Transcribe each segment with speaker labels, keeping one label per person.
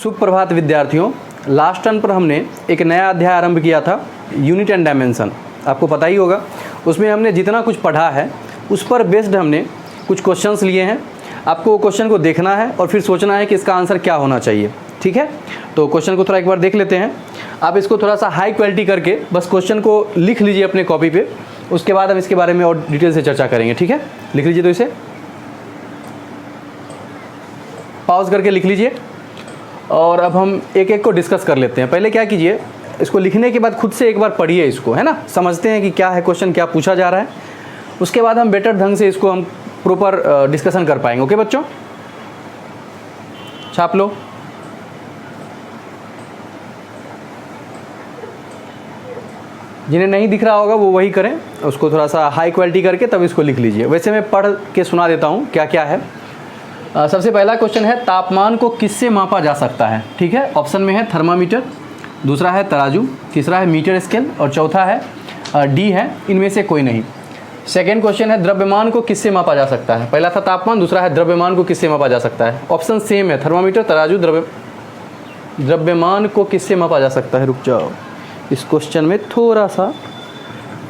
Speaker 1: सुप्रभात विद्यार्थियों, last turn पर हमने एक नया अध्याय आरंभ किया था, यूनिट एंड डायमेंशन। आपको पता ही होगा, उसमें हमने जितना कुछ पढ़ा है उस पर बेस्ड हमने कुछ क्वेश्चंस लिए हैं। आपको क्वेश्चन को देखना है और फिर सोचना है कि इसका आंसर क्या होना चाहिए। ठीक है, तो क्वेश्चन को थोड़ा एक बार देख लेते हैं। आप इसको थोड़ा सा हाई क्वालिटी करके बस क्वेश्चन को लिख लीजिए अपने कॉपी पे, उसके बाद हम इसके बारे में और डिटेल से चर्चा करेंगे। ठीक है, लिख लीजिए, तो इसे पॉज करके लिख लीजिए और अब हम एक एक को डिस्कस कर लेते हैं। पहले क्या कीजिए, इसको लिखने के बाद खुद से एक बार पढ़िए इसको, है ना, समझते हैं कि क्या है क्वेश्चन, क्या पूछा जा रहा है। उसके बाद हम बेटर ढंग से इसको हम प्रॉपर डिस्कशन कर पाएंगे। ओके बच्चों, छाप लो। जिन्हें नहीं दिख रहा होगा वो वही करें, उसको थोड़ा सा हाई क्वालिटी करके तब इसको लिख लीजिए। वैसे मैं पढ़ के सुना देता हूँ क्या क्या है। सबसे पहला क्वेश्चन है, तापमान को किससे मापा जा सकता है। ठीक है, ऑप्शन में है थर्मामीटर, दूसरा है तराजू, तीसरा है मीटर स्केल और चौथा है डी है इनमें से कोई नहीं। सेकेंड क्वेश्चन है, द्रव्यमान को किससे मापा जा सकता है। पहला था तापमान, दूसरा है द्रव्यमान को किससे मापा जा सकता है। ऑप्शन सेम है, थर्मामीटर, तराजू, द्रव्यमान को किससे मापा जा सकता है। रुक जाओ, इस क्वेश्चन में थोड़ा सा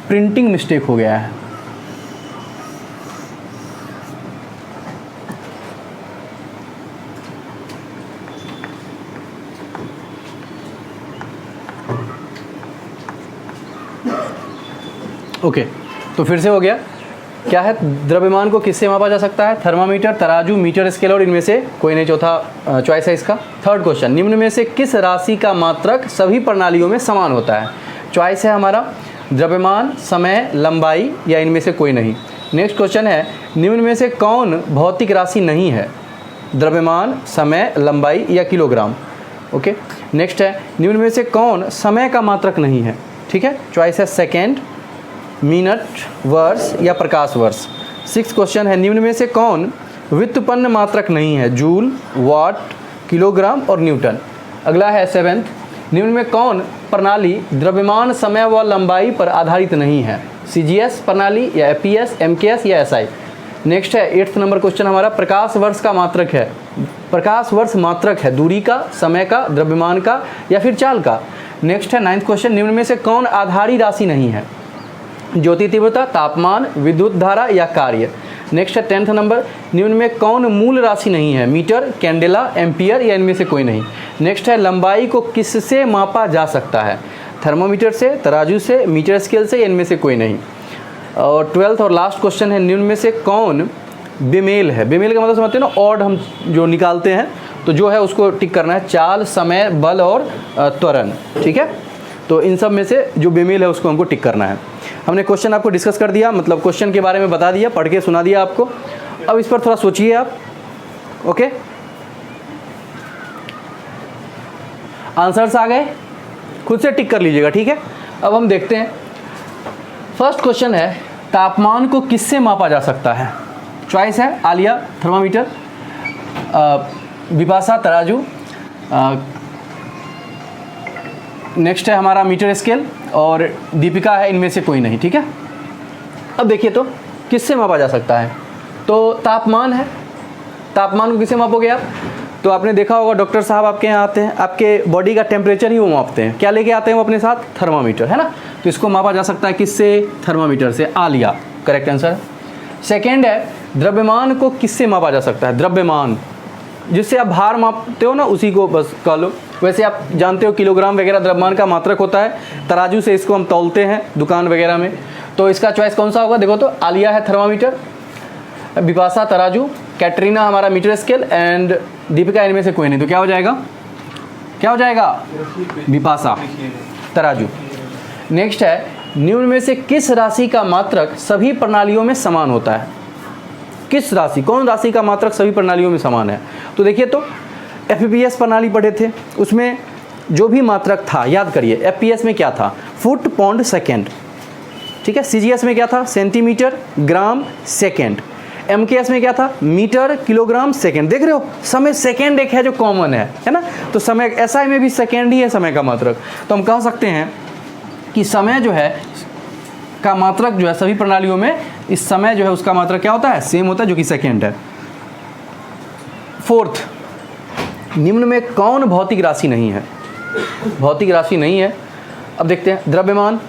Speaker 1: प्रिंटिंग मिस्टेक हो गया है। ओके, तो फिर से हो गया। क्या है, द्रव्यमान को किससे मापा जा सकता है। थर्मामीटर, तराजू, मीटर स्केल और इनमें से कोई नहीं, चौथा चॉइस है इसका। थर्ड क्वेश्चन, निम्न में से किस राशि का मात्रक सभी प्रणालियों में समान होता है। चॉइस है हमारा द्रव्यमान, समय, लंबाई या इनमें से कोई नहीं। नेक्स्ट क्वेश्चन है, निम्न में से कौन भौतिक राशि नहीं है। द्रव्यमान, समय, लंबाई या किलोग्राम। ओके, नेक्स्ट है, निम्न में से कौन समय का मात्रक नहीं है। ठीक है, चॉइस है सेकेंड, मिनट, वर्ष या प्रकाश वर्ष। सिक्स क्वेश्चन है, निम्न में से कौन व्युत्पन्न मात्रक नहीं है। जूल, वाट, किलोग्राम और न्यूटन। अगला है सेवेंथ, निम्न में कौन प्रणाली द्रव्यमान, समय व लंबाई पर आधारित नहीं है। सीजीएस प्रणाली या एपीएस, एमकेएस या एसआई। नेक्स्ट है एट्थ नंबर क्वेश्चन हमारा, प्रकाश वर्ष का मात्रक है। प्रकाश वर्ष मात्रक है दूरी का, समय का, द्रव्यमान का या फिर चाल का। नेक्स्ट है नाइन्थ क्वेश्चन, निम्न में से कौन आधारी राशि नहीं है। ज्योति तीव्रता, तापमान, विद्युत धारा या कार्य। नेक्स्ट है टेंथ नंबर, निम्न में कौन मूल राशि नहीं है। मीटर, कैंडेला, एम्पियर या इनमें से कोई नहीं। नेक्स्ट है, लंबाई को किससे मापा जा सकता है। थर्मोमीटर से, तराजू से, मीटर स्केल से या इनमें से कोई नहीं। और ट्वेल्थ और लास्ट क्वेश्चन है, निम्न में से कौन बेमेल है। बेमेल का मतलब समझते हैं ना, ऑड हम जो निकालते हैं तो जो है उसको टिक करना है। चाल, समय, बल और त्वरण। ठीक है, तो इन सब में से जो बेमेल है उसको हमको टिक करना है। हमने क्वेश्चन आपको डिस्कस कर दिया, मतलब क्वेश्चन के बारे में बता दिया, पढ़ के सुना दिया आपको। अब इस पर थोड़ा सोचिए आप। ओके, आंसर्स आ गए, खुद से टिक कर लीजिएगा। ठीक है, अब हम देखते हैं। फर्स्ट क्वेश्चन है, तापमान को किससे मापा जा सकता है। चॉइस है आलिया, थर्मामीटर, बिपाशा, तराजू, नेक्स्ट है हमारा मीटर स्केल और दीपिका है इनमें से कोई नहीं। ठीक है, अब देखिए तो किससे मापा जा सकता है। तो तापमान है, तापमान को किससे मापोगे आप। तो आपने देखा होगा डॉक्टर साहब आपके यहाँ आते हैं, आपके बॉडी का टेम्परेचर ही वो मापते हैं। क्या लेके आते हैं वो अपने साथ, थर्मामीटर, है ना। तो इसको मापा जा सकता है किससे, थर्मामीटर से। Alia correct answer. सेकेंड है, द्रव्यमान को किससे मापा जा सकता है। द्रव्यमान जिससे आप भार मापते हो ना, उसी को बस कह लो। वैसे आप जानते हो किलोग्राम वगैरह द्रव्यमान का मात्रक होता है। तराजू से इसको हम तौलते हैं दुकान वगैरह में। तो इसका चॉइस कौन सा होगा, देखो तो आलिया है थर्मामीटर, बिपाशा तराजू, कैटरीना हमारा मीटर स्केल एंड दीपिका इनमें से कोई नहीं। तो क्या हो जाएगा, क्या हो जाएगा, बिपाशा तराजू। नेक्स्ट है, निम्न में से किस राशि का मात्रक सभी प्रणालियों में समान होता है। किस राशि, कौन राशि का मात्रक सभी प्रणालियों में समान है। तो देखिए तो एफपीएस प्रणाली पढ़े थे, उसमें जो भी मात्रक था याद करिए। एफपीएस में क्या था, फुट, पौंड, सेकेंड। ठीक है, सीजीएस में क्या था, सेंटीमीटर, ग्राम, सेकेंड। एमकेएस में क्या था, मीटर, किलोग्राम, सेकेंड। देख रहे हो, समय सेकेंड एक है जो कॉमन है ना। तो समय एसआई में भी सेकेंड ही है समय का मात्रक। तो हम कह सकते हैं कि समय जो है का मात्रक जो है सभी प्रणालियों में, इस समय जो है उसका मात्रक क्या होता है, सेम होता है, जो कि सेकेंड है। फोर्थ निम्न में कौन भौतिक राशि नहीं है? भौतिक राशि नहीं है। अब देखते हैं, द्रव्यमान,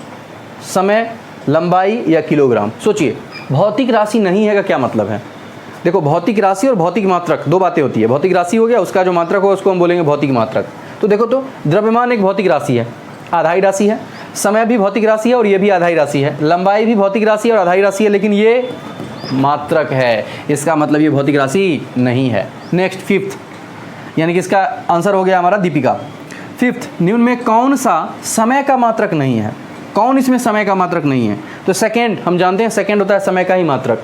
Speaker 1: समय, लंबाई या किलोग्राम। सोचिए, भौतिक राशि नहीं है का क्या मतलब है? देखो, भौतिक राशि और भौतिक मात्रक दो बातें होती है। भौतिक राशि हो गया, उसका जो मात्रक होगा उसको हम बोलेंगे भौतिक मात्रक। तो देखो, तो द्रव्यमान एक भौतिक राशि है, आधारी राशि है। समय भी भौतिक राशि है और ये भी आधारी राशि है। लंबाई भी भौतिक राशि है और आधारी राशि है, लेकिन ये मात्रक है, इसका मतलब ये भौतिक राशि नहीं है। नेक्स्ट, फिफ्थ, यानी कि इसका आंसर हो गया हमारा दीपिका। फिफ्थ, निम्न में कौन सा समय का मात्रक नहीं है? कौन इसमें समय का मात्रक नहीं है? तो सेकेंड, हम जानते हैं सेकेंड होता है समय का ही मात्रक।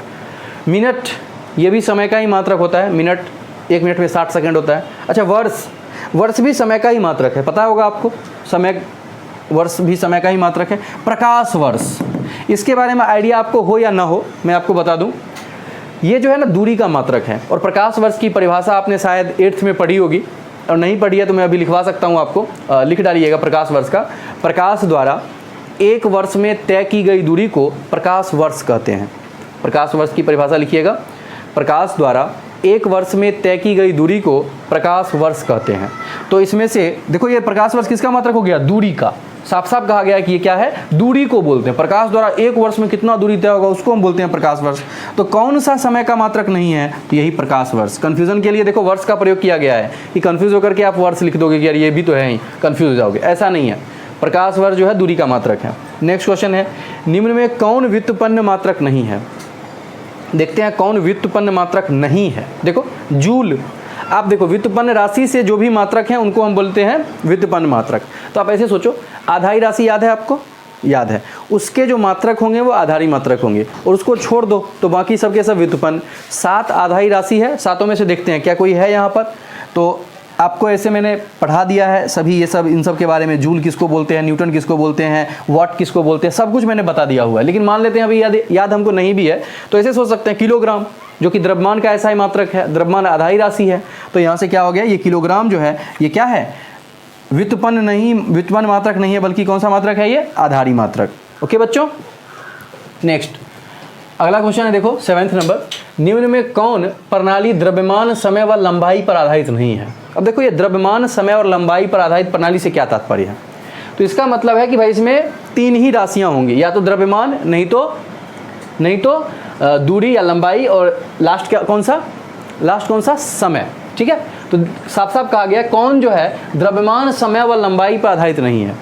Speaker 1: मिनट, ये भी समय का ही मात्रक होता है। मिनट, 1 मिनट में 60 सेकंड होता है। अच्छा, वर्ष, वर्ष भी समय का ही मात्रक है, पता होगा आपको, समय, वर्ष भी समय का ही मात्रक है। प्रकाश वर्ष, इसके बारे में आइडिया आपको हो या ना हो, मैं आपको बता दूं, ये जो है ना दूरी का मात्रक है। और प्रकाश वर्ष की परिभाषा आपने शायद 8th में पढ़ी होगी, और नहीं पढ़ी है तो मैं अभी लिखवा सकता हूँ आपको, लिख डालिएगा प्रकाश वर्ष का। प्रकाश द्वारा 1 वर्ष में तय की गई दूरी को प्रकाश वर्ष कहते हैं। प्रकाश वर्ष की परिभाषा लिखिएगा, प्रकाश द्वारा 1 वर्ष में तय की गई दूरी को प्रकाश वर्ष कहते हैं। तो इसमें से देखो, ये प्रकाश वर्ष किसका मात्रक हो गया? दूरी का। साफ साफ कहा गया है कि ये क्या है? दूरी को बोलते हैं। प्रकाश द्वारा 1 वर्ष में कितना दूरी तय होगा उसको हम बोलते हैं प्रकाश वर्ष। तो कौन सा समय का मात्रक नहीं है? तो यही प्रकाश वर्ष। कंफ्यूजन के लिए देखो वर्ष का प्रयोग किया गया है कि कंफ्यूज होकर के आप वर्ष लिख दोगे कि यार ये भी तो है ही, कंफ्यूज हो जाओगे, ऐसा नहीं है। प्रकाश वर्ष जो है दूरी का मात्रक है। नेक्स्ट क्वेश्चन है, निम्न में कौन व्युत्पन्न मात्रक नहीं है? देखते हैं कौन व्युत्पन्न मात्रक नहीं है। देखो, जूल, आप देखो व्युत्पन्न राशि से जो भी मात्रक हैं उनको हम बोलते हैं व्युत्पन्न मात्रक। तो आप ऐसे सोचो, आधारी राशि याद है आपको? याद है, उसके जो मात्रक होंगे वो आधारी मात्रक होंगे, और उसको छोड़ दो तो बाकी सबके सब व्युत्पन्न। 7 आधारी राशि है, 7 में से देखते हैं क्या कोई है यहाँ पर। तो आपको ऐसे मैंने पढ़ा दिया है सभी, ये सब, इन सब के बारे में, जूल किसको बोलते हैं, न्यूटन किसको बोलते हैं, वाट किसको बोलते हैं, सब कुछ मैंने बता दिया हुआ है। लेकिन मान लेते हैं अभी याद हमको नहीं भी है, तो ऐसे सोच सकते हैं किलोग्राम, जो कि द्रव्यमान का ऐसा ही मात्रक है, द्रव्यमान आधारी राशि है। तो यहाँ से क्या हो गया, ये किलोग्राम जो है ये क्या है? व्युत्पन्न नहीं, व्युत्पन्न मात्रक नहीं है, बल्कि कौन सा मात्रक है? ये आधारी मात्रक। ओके बच्चों, नेक्स्ट अगला क्वेश्चन है, देखो 7th नंबर, निम्न में कौन प्रणाली द्रव्यमान, समय व लंबाई पर आधारित नहीं है? अब देखो, ये द्रव्यमान, समय और लंबाई पर आधारित प्रणाली से क्या तात्पर्य है? तो इसका मतलब है कि भाई इसमें 3 ही राशियां होंगी, या तो द्रव्यमान, नहीं तो दूरी या लंबाई, और लास्ट क्या, कौन सा? समय। ठीक है, तो साफ साफ कहा गया कौन जो है द्रव्यमान, समय व लंबाई पर आधारित नहीं है।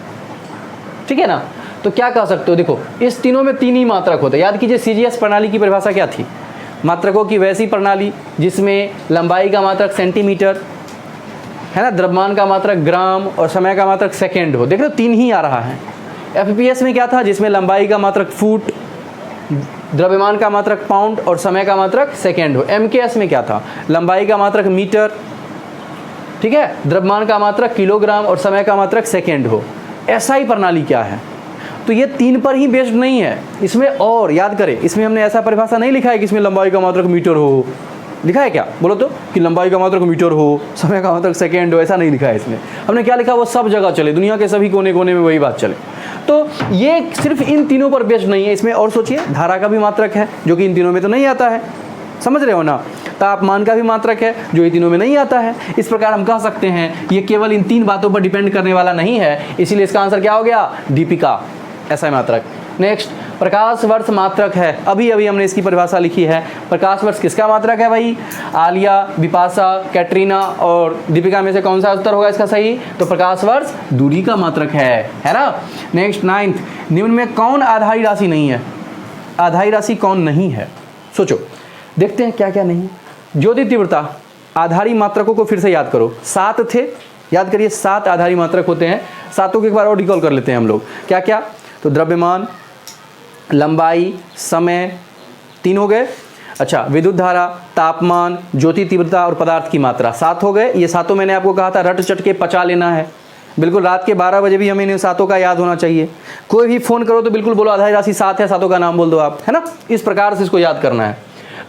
Speaker 1: ठीक है ना? तो क्या कह सकते हो, देखो इस तीनों में 3 ही मात्रक होते हैं। याद कीजिए, CGS प्रणाली की परिभाषा क्या थी? मात्रकों की वैसी प्रणाली जिसमें लंबाई का मात्रक सेंटीमीटर है ना, द्रव्यमान का मात्रक ग्राम और समय का मात्रक सेकेंड हो। देख लो 3 ही आ रहा है। FPS में क्या था? जिसमें लंबाई का मात्रक फुट, द्रव्यमान का मात्रक पाउंड और समय का मात्रक सेकेंड हो। MKS में क्या था? लंबाई का मात्रक मीटर, ठीक है, द्रव्यमान का मात्रक किलोग्राम और समय का मात्रक सेकेंड हो। SI प्रणाली क्या है? तो ये 3 पर ही बेस्ड नहीं है, इसमें और याद करें, इसमें हमने ऐसा परिभाषा नहीं लिखा है कि इसमें लंबाई का मात्रक मीटर हो। लिखा है क्या? बोलो तो, कि लंबाई का मात्रक मीटर हो, समय का मात्रक सेकेंड हो, ऐसा नहीं लिखा है इसमें। हमने क्या लिखा? वो सब जगह चले, दुनिया के सभी कोने कोने में वही बात चले। तो ये सिर्फ इन तीनों पर बेस्ड नहीं है, इसमें और सोचिए, धारा का भी मात्रक है जो कि इन तीनों में तो नहीं आता है, समझ रहे हो ना? तापमान का भी मात्रक है जो इन तीनों में नहीं आता है। इस प्रकार हम कह सकते हैं ये केवल इन 3 बातों पर डिपेंड करने वाला नहीं है, इसीलिए इसका आंसर क्या हो गया? दीपिका, ऐसा मात्रक। नेक्स्ट, प्रकाश वर्ष मात्रक है। अभी हमने इसकी परिभाषा लिखी है। प्रकाश वर्ष किसका मात्रक है भाई? आलिया, बिपाशा, कैटरीना और दीपिका में से कौन सा उत्तर होगा इसका सही? तो प्रकाश वर्ष दूरी का मात्रक है ना? नेक्स्ट 9th, निम्न में कौन आधारी राशि नहीं है? आधारी राशि कौन नहीं है? सोचो, देखते हैं क्या क्या नहीं। ज्योति तीव्रता, आधारी मात्रकों को फिर से याद करो, 7 थे, याद करिए 7 आधारी मात्रक होते हैं। 7 को एक बार और रिकॉल कर लेते हैं हम लोग। क्या क्या? तो द्रव्यमान, लंबाई, समय, 3 हो गए। अच्छा, विद्युत धारा, तापमान, ज्योति तीव्रता और पदार्थ की मात्रा, 7 हो गए। ये 7 मैंने आपको कहा था रट चट के पचा लेना है। बिल्कुल रात के 12 बजे भी हमें इन 7 का याद होना चाहिए। कोई भी फ़ोन करो तो बिल्कुल बोलो आधारी राशि 7 है, 7 का नाम बोल दो आप, है ना? इस प्रकार से इसको याद करना है।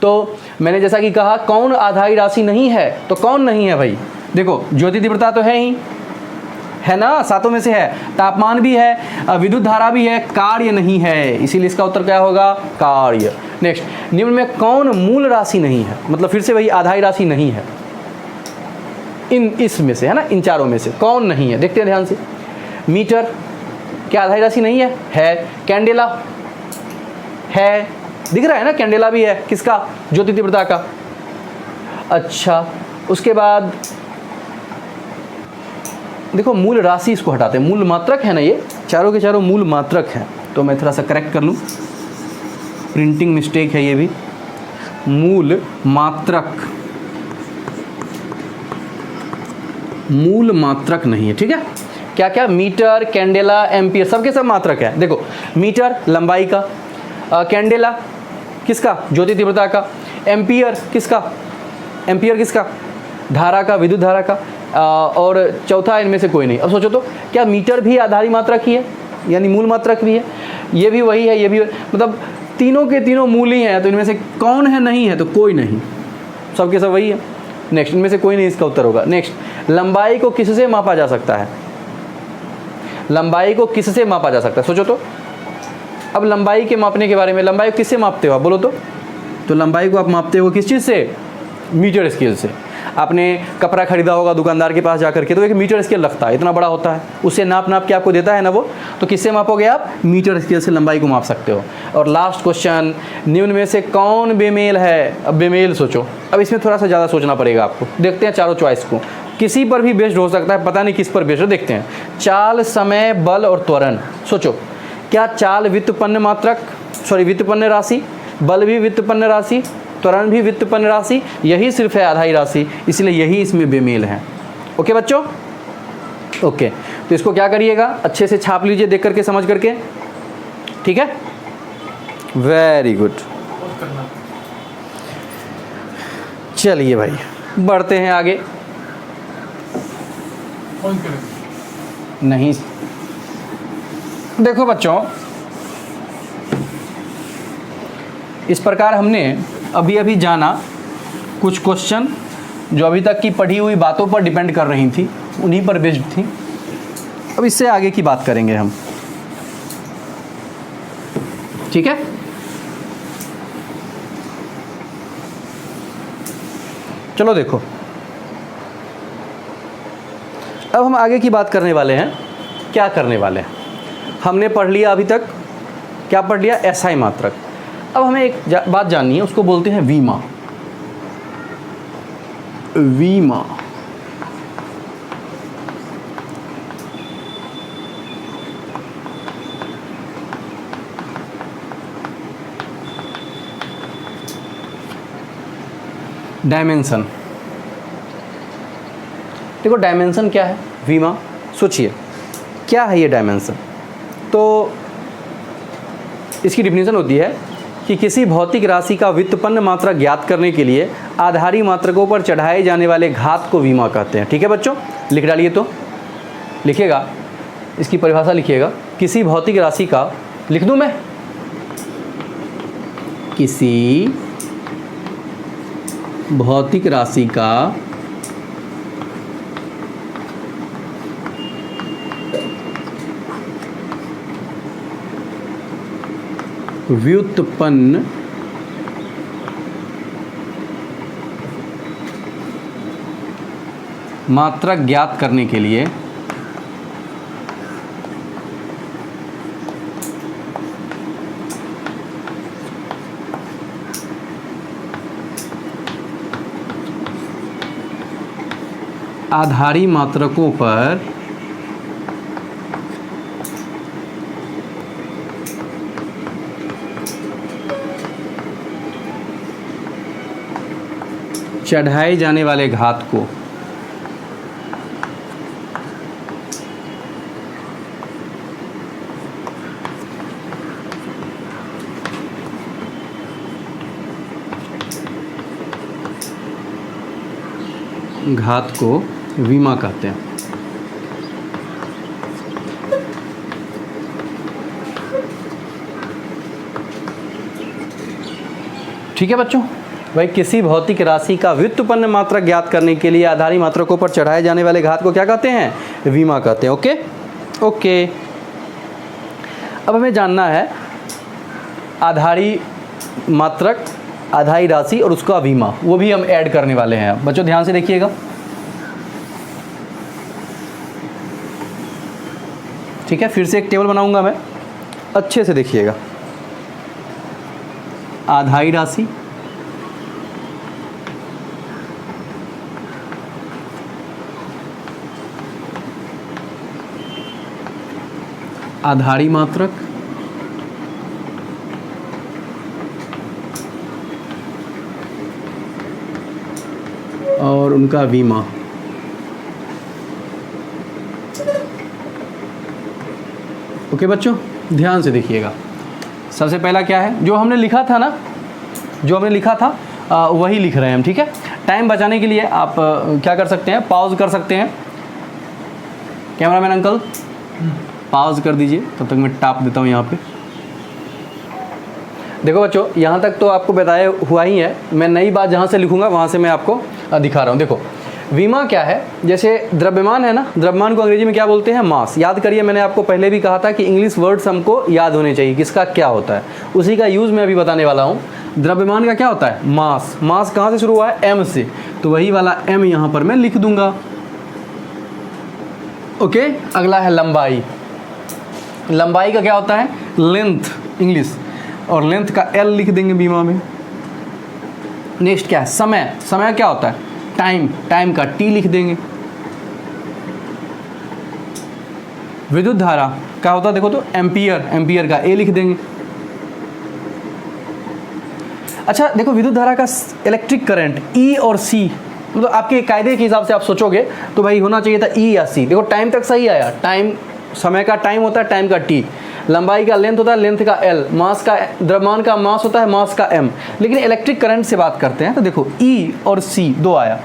Speaker 1: तो मैंने जैसा कि कहा कौन आधारी राशि नहीं है, तो कौन नहीं है भाई? देखो, ज्योति तीव्रता तो है ही, है ना, 7 में से है। तापमान भी है, विद्युत धारा भी है, कार्य नहीं है, इसीलिए इसका उत्तर क्या होगा? कार्य। नेक्स्ट, निम्न में कौन मूल राशि नहीं है? मतलब फिर से वही आधारी राशि नहीं है। इसमें से है ना, इन चारों में से कौन नहीं है, देखते हैं ध्यान से। मीटर क्या आधारी राशि नहीं है? है। कैंडेला है, दिख रहा है ना, कैंडेला भी है, किसका? ज्योति तीव्रता का। अच्छा, उसके बाद देखो मूल राशि, इसको हटाते हैं, मूल मात्रक है ना, ये चारों के चारों मूल मात्रक हैं। तो मैं थोड़ा सा करेक्ट कर लूँ, प्रिंटिंग मिस्टेक है ये भी। मूल मात्रक, मूल मात्रक नहीं है, ठीक है। क्या क्या? मीटर, कैंडेला, एम्पियर, सबके सब मात्रक है। देखो मीटर लंबाई का, कैंडेला किसका? ज्योति तीव्रता का। एम्पियर किसका? एम्पियर किसका? धारा का, विद्युत धारा का। और चौथा इनमें से कोई नहीं। अब सोचो तो, क्या मीटर भी आधारी मात्रक ही है, यानी मूल मात्रक भी है? ये भी वही है, ये भी, मतलब तीनों के तीनों मूल ही हैं। तो इनमें से कौन है? नहीं है तो कोई नहीं, सबके सब वही है। नेक्स्ट, इनमें से कोई नहीं इसका उत्तर होगा। नेक्स्ट, लंबाई को किससे मापा जा सकता है? लंबाई को किससे मापा जा सकता है? सोचो तो। अब लंबाई के मापने के बारे में, लंबाई को किससे मापते हो आप, बोलो तो लंबाई को आप मापते हो किस चीज़ से? मीटर स्केल से। आपने कपड़ा खरीदा होगा दुकानदार के पास जाकर के, तो एक मीटर स्केल रखता है, इतना बड़ा होता है, उससे नाप के आपको देता है ना वो, तो किससे मापोगे आप? मीटर स्केल से लंबाई को माप सकते हो। और लास्ट क्वेश्चन, निम्न में से कौन बेमेल है? अब बेमेल सोचो, अब इसमें थोड़ा सा ज़्यादा सोचना पड़ेगा आपको। देखते हैं चारों चॉइस को, किसी पर भी बेस्ड हो सकता है, पता नहीं किस पर बेस्ड है। देखते हैं, चाल, समय, बल और त्वरण। सोचो, क्या चाल व्युत्पन्न मात्रक, सॉरी व्युत्पन्न राशि, बल भी व्युत्पन्न राशि, त्वरण भी व्युत्पन्न राशि, यही सिर्फ है आधारी राशि, इसलिए यही इसमें बेमेल है। ओके बच्चों, ओके। तो इसको क्या करिएगा, अच्छे से छाप लीजिए, देख करके, समझ करके, ठीक है। Very good. चलिए भाई, बढ़ते हैं आगे। नहीं, देखो बच्चों, इस प्रकार हमने अभी अभी जाना कुछ क्वेश्चन जो अभी तक की पढ़ी हुई बातों पर डिपेंड कर रही थी, उन्हीं पर बेस्ड थी। अब इससे आगे की बात करेंगे हम, ठीक है। चलो देखो, अब हम आगे की बात करने वाले हैं। क्या करने वाले हैं? हमने पढ़ लिया अभी तक, क्या पढ़ लिया? एसआई मात्रक। अब हमें एक बात जाननी है, उसको बोलते हैं वीमा। वीमा डायमेंशन। देखो डायमेंशन क्या है, वीमा, सोचिए क्या है ये डायमेंशन। तो इसकी डिफिनीशन होती है कि किसी भौतिक राशि का व्युत्पन्न मात्रक ज्ञात करने के लिए आधारी मात्रकों पर चढ़ाए जाने वाले घात को वीमा कहते हैं। ठीक है बच्चों, लिख डालिए, तो लिखिएगा, इसकी परिभाषा लिखिएगा। किसी भौतिक राशि का, लिख दूं मैं, किसी भौतिक राशि का व्युत्पन्न मात्रक ज्ञात करने के लिए आधारी मात्रकों पर चढ़ाए जाने वाले घात को वीमा कहते हैं। ठीक है बच्चों, भाई किसी भौतिक राशि का व्युत्पन्न मात्रक ज्ञात करने के लिए आधारी मात्रकों पर चढ़ाए जाने वाले घात को क्या कहते हैं? वीमा कहते हैं। Okay okay. अब हमें जानना है आधारी मात्रक, आधारी राशि और उसका वीमा, वो भी हम ऐड करने वाले हैं। बच्चों ध्यान से देखिएगा, ठीक है, फिर से एक टेबल बनाऊंगा मैं, अच्छे से देखिएगा। आधारी राशि, आधारी मात्रक, और उनका बीमा। ओके बच्चों, ध्यान से देखिएगा। सबसे पहला क्या है, जो हमने लिखा था ना, जो हमने लिखा था वही लिख रहे हैं हम, ठीक है। टाइम बचाने के लिए आप क्या कर सकते हैं, पॉज कर सकते हैं। कैमरामैन अंकल पॉज कर दीजिए, तब तक मैं टाप देता हूँ यहाँ पे। देखो बच्चों, यहाँ तक तो आपको बताया हुआ ही है, मैं नई बात जहाँ से लिखूँगा वहाँ से मैं आपको दिखा रहा हूँ। देखो बीमा क्या है, जैसे द्रव्यमान है ना, द्रव्यमान को अंग्रेजी में क्या बोलते हैं, मास। याद करिए, मैंने आपको पहले भी कहा था कि इंग्लिश वर्ड्स हमको याद होने चाहिए, किसका क्या होता है, उसी का यूज़ मैं अभी बताने वाला हूँ। द्रव्यमान का क्या होता है, मास। मास कहाँ से शुरू हुआ है, एम से, तो वही वाला एम यहाँ पर मैं लिख दूंगा। ओके, अगला है लंबाई। लंबाई का क्या होता है, लेंथ इंग्लिश, और लेंथ का एल लिख देंगे बीमा में। नेक्स्ट क्या है, समय। समय क्या होता है, टाइम, टाइम का टी लिख देंगे। विद्युत धारा क्या होता है, देखो तो एम्पियर, एम्पियर का ए लिख देंगे। अच्छा देखो, विद्युत धारा का इलेक्ट्रिक करंट ई और सी, मतलब आपके कायदे के हिसाब से आप सोचोगे तो भाई होना चाहिए था ई या सी। देखो टाइम तक सही आया, टाइम, समय का टाइम होता है, टाइम का टी। लंबाई का लेंथ होता है, लेंथ का एल। मास का, द्रव्यमान का मास होता है, मास का एम। लेकिन इलेक्ट्रिक करंट से बात करते हैं तो देखो ई और सी दो आया,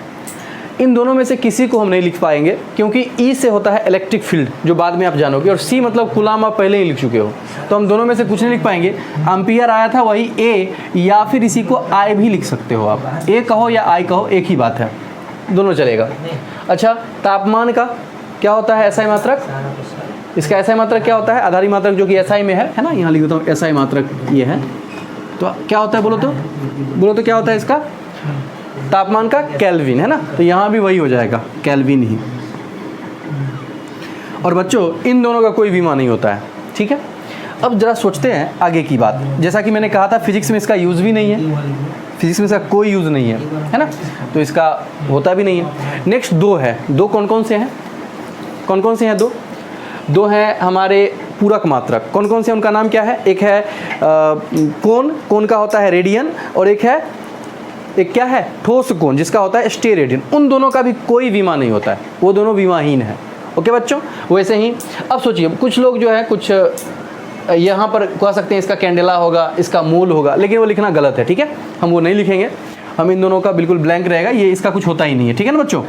Speaker 1: इन दोनों में से किसी को हम नहीं लिख पाएंगे, क्योंकि ई से होता है इलेक्ट्रिक फील्ड, जो बाद में आप जानोगे, और सी मतलब कूलाम आप पहले ही लिख चुके हो, तो हम दोनों में से कुछ नहीं लिख पाएंगे। एम्पियर आया था, वही ए, या फिर इसी को आई भी लिख सकते हो आप, ए कहो या आई कहो एक ही बात है, दोनों चलेगा। अच्छा, तापमान का क्या होता है, एसआई मात्रक। इसका एसआई मात्रक क्या होता है, आधारी मात्रक, जो कि एसआई में है ना, यहाँ लिख देता हूँ एसआई मात्रक ये है। तो क्या होता है, बोलो तो क्या होता है इसका, तापमान का केल्विन, है ना, तो यहाँ भी वही हो जाएगा, केल्विन ही। और बच्चों इन दोनों का कोई बीमा नहीं होता है, ठीक है। अब जरा सोचते हैं आगे की बात। जैसा कि मैंने कहा था, फिजिक्स में इसका यूज़ भी नहीं है, फिजिक्स में इसका कोई यूज़ नहीं है ना, तो इसका होता भी नहीं है। नेक्स्ट दो है, दो कौन कौन से हैं, कौन कौन से हैं, दो हैं हमारे पूरक मात्रक। कौन कौन से, उनका नाम क्या है, एक है कोण का होता है रेडियन, और एक क्या है, ठोस कोण, जिसका होता है स्टे रेडियन। उन दोनों का भी कोई बीमा नहीं होता है, वो दोनों बीमाहीन है। ओके बच्चों, वैसे ही अब सोचिए, कुछ लोग जो है, कुछ यहाँ पर कह सकते हैं इसका कैंडेला होगा, इसका मूल होगा, लेकिन वो लिखना गलत है, ठीक है, हम वो नहीं लिखेंगे, हम इन दोनों का बिल्कुल ब्लैंक रहेगा, ये इसका कुछ होता ही नहीं है, ठीक है ना बच्चों।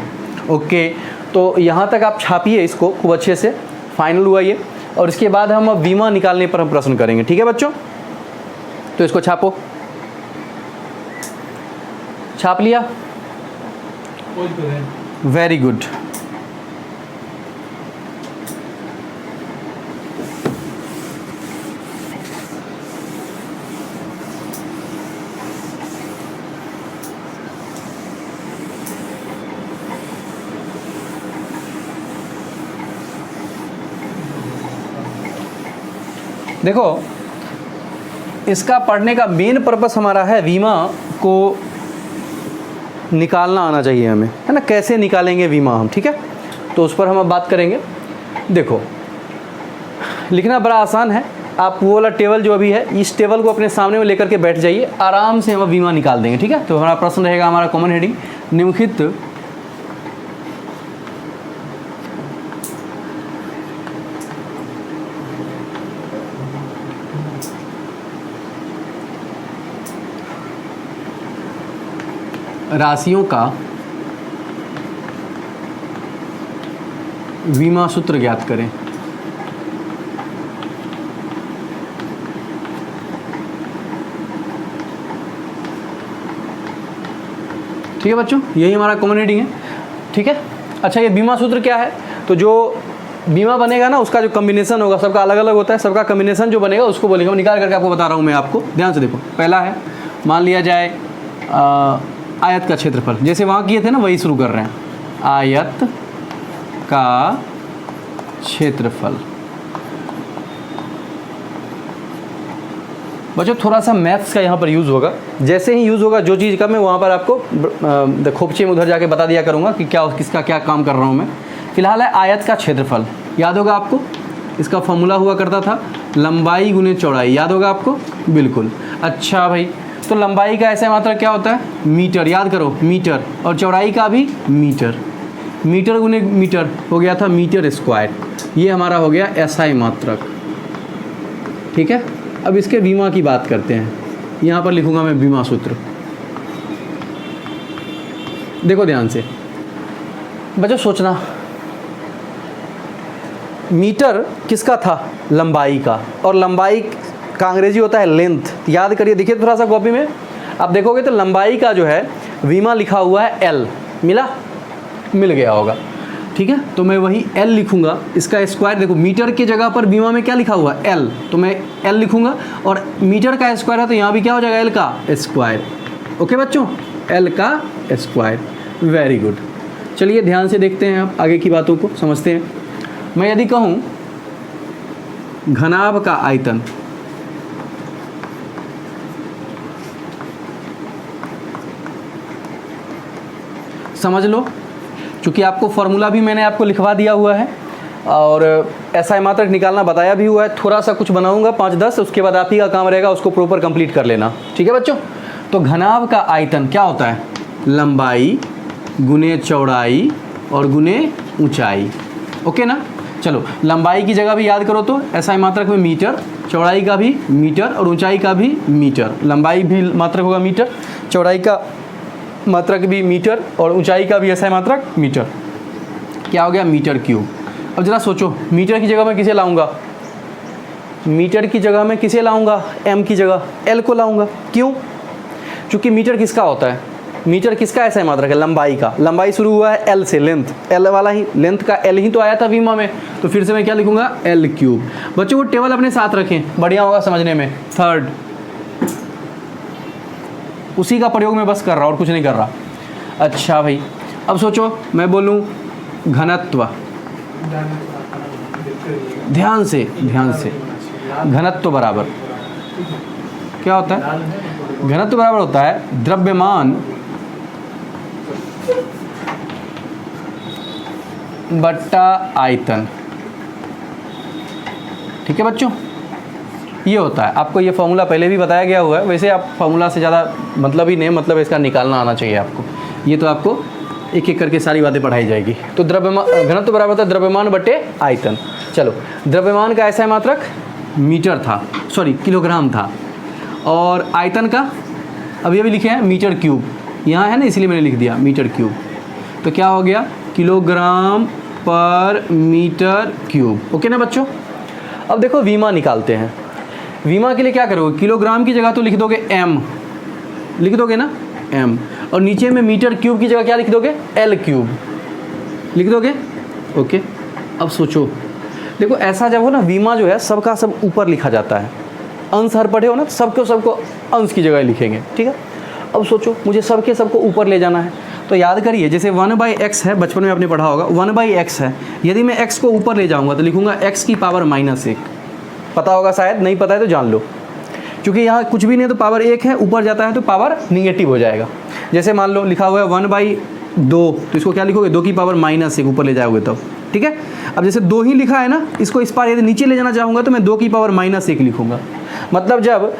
Speaker 1: ओके, तो यहाँ तक आप छापिए इसको खूब अच्छे से, फाइनल हुआ ये, और इसके बाद हम अब बीमा निकालने पर हम प्रश्न करेंगे, ठीक है बच्चों। तो इसको छापो, छाप लिया, वेरी गुड। देखो इसका पढ़ने का मेन पर्पस हमारा है, बीमा को निकालना आना चाहिए हमें, है ना, कैसे निकालेंगे बीमा हम, ठीक है, तो उस पर हम अब बात करेंगे। देखो लिखना बड़ा आसान है, आप वो वाला टेबल जो अभी है, इस टेबल को अपने सामने में लेकर के बैठ जाइए, आराम से हम बीमा निकाल देंगे, ठीक है। तो हमारा प्रश्न रहेगा, हमारा कॉमन हेडिंग, निम्नलिखित राशियों का बीमा सूत्र ज्ञात करें। ठीक है बच्चों, यही हमारा कॉमन हेडिंग है, ठीक है। अच्छा, ये बीमा सूत्र क्या है, तो जो बीमा बनेगा ना, उसका जो कॉम्बिनेशन होगा, सबका अलग अलग होता है, सबका कॉम्बिनेशन जो बनेगा उसको बोलेंगे। मैं निकाल करके आपको बता रहा हूँ, मैं आपको ध्यान से देखो। पहला है, मान लिया जाए आयत का क्षेत्रफल, जैसे वहाँ किए थे ना, वही शुरू कर रहे हैं, आयत का क्षेत्रफल। बच्चों थोड़ा सा मैथ्स का यहाँ पर यूज़ होगा, जैसे ही यूज़ होगा जो चीज़ का मैं वहाँ पर आपको खोपचे में उधर जाके बता दिया करूँगा कि क्या किसका क्या काम कर रहा हूँ मैं। फिलहाल है आयत का क्षेत्रफल, याद होगा आपको, इसका फॉर्मूला हुआ करता था लंबाई गुने चौड़ाई, याद होगा आपको, बिल्कुल। अच्छा भाई, तो लंबाई का ऐसा मात्रक क्या होता है, मीटर, याद करो मीटर, और चौड़ाई का भी मीटर, मीटर गुने मीटर हो गया था मीटर स्क्वायर, ये हमारा हो गया एसआई मात्रक, ठीक है। अब इसके बीमा की बात करते हैं, यहाँ पर लिखूंगा मैं बीमा सूत्र। देखो ध्यान से बच्चों, सोचना मीटर किसका था, लंबाई का, और लंबाई का अंग्रेजी होता है लेंथ, याद करिए, देखिए थोड़ा सा कॉपी में आप देखोगे तो लंबाई का जो है बीमा लिखा हुआ है एल, मिल गया होगा, ठीक है। तो मैं वही एल लिखूंगा, इसका स्क्वायर, देखो मीटर की जगह पर बीमा में क्या लिखा हुआ है एल, तो मैं एल लिखूंगा, और मीटर का स्क्वायर है तो यहाँ भी क्या हो जाएगा एल का स्क्वायर, ओके बच्चों, एल का स्क्वायर, वेरी गुड। चलिए ध्यान से देखते हैं आप आगे की बातों को समझते हैं। मैं यदि कहूँ घनाभ का आयतन, समझ लो, चूँकि आपको फॉर्मूला भी मैंने आपको लिखवा दिया हुआ है और ऐसा मात्रक निकालना बताया भी हुआ है, थोड़ा सा कुछ बनाऊंगा 5-10, उसके बाद आप ही का काम रहेगा उसको प्रॉपर कंप्लीट कर लेना, ठीक है बच्चों। तो घनाभ का आयतन क्या होता है, लंबाई गुने चौड़ाई और गुने ऊंचाई, ओके ना। चलो लंबाई की जगह भी याद करो तो ऐसा मात्रक में मीटर, चौड़ाई का भी मीटर और ऊंचाई का भी मीटर, लंबाई भी मात्रक होगा मीटर, चौड़ाई का मात्रक भी मीटर और ऊंचाई का भी ऐसा मात्रक मीटर, क्या हो गया मीटर क्यूब। अब जरा सोचो, मीटर की जगह मैं किसे लाऊंगा, मीटर की जगह मैं किसे लाऊंगा, एम की जगह एल को लाऊंगा, क्यों, क्योंकि मीटर किसका होता है, मीटर किसका ऐसा मात्रक है, लंबाई का, लंबाई शुरू हुआ है एल से, लेंथ एल वाला ही, लेंथ का एल ही तो आया था बीमा में, तो फिर से मैं क्या लिखूंगा एल क्यूब। बच्चों वो टेबल अपने साथ रखें, बढ़िया होगा समझने में। थर्ड, उसी का प्रयोग मैं बस कर रहा और कुछ नहीं कर रहा। अच्छा भाई, अब सोचो मैं बोलूँ घनत्व, ध्यान से घनत्व बराबर क्या होता है, घनत्व बराबर होता है द्रव्यमान बट्टा आयतन, ठीक है बच्चों, ये होता है। आपको ये फॉर्मूला पहले भी बताया गया हुआ है, वैसे आप फॉर्मूला से ज़्यादा मतलब ही नहीं, मतलब इसका निकालना आना चाहिए आपको, ये तो आपको एक एक करके सारी बातें पढ़ाई जाएगी। तो द्रव्यमान, घनत्व बराबर होता है द्रव्यमान बटे आयतन। चलो द्रव्यमान का ऐसा मात्रक मीटर था, सॉरी किलोग्राम था, और आयतन का अब ये भी लिखे हैं मीटर क्यूब, यहाँ है ना इसलिए मैंने लिख दिया मीटर क्यूब, तो क्या हो गया किलोग्राम पर मीटर क्यूब, ओके ना बच्चों। अब देखो वीमा निकालते हैं, वीमा के लिए क्या करोगे, किलोग्राम की जगह तो लिख दोगे एम, लिख दोगे ना एम, और नीचे में मीटर क्यूब की जगह क्या लिख दोगे एल क्यूब लिख दोगे, ओके। अब सोचो देखो ऐसा जब हो ना, वीमा जो है सबका सब ऊपर लिखा जाता है, अंश हर पढ़े हो ना, सबको अंश की जगह लिखेंगे, ठीक है। अब सोचो मुझे सबको ऊपर ले जाना है, तो याद करिए जैसे 1/x है, बचपन में आपने पढ़ा होगा 1/x है, यदि मैं x को ऊपर ले जाऊंगा तो लिखूंगा x की पावर -1, पता होगा शायद, नहीं पता है तो जान लो, क्योंकि यहाँ कुछ भी नहीं तो पावर 1 है, ऊपर जाता है तो पावर निगेटिव हो जाएगा। जैसे मान लो लिखा हुआ है 1/2, तो इसको क्या लिखोगे 2 की पावर -1 ऊपर ले जाओगे तब, ठीक है। अब जैसे 2 ही लिखा है ना, इसको इस पार यदि नीचे ले जाना चाहूँगा तो मैं 2 की पावर -1 लिखूंगा, मतलब जब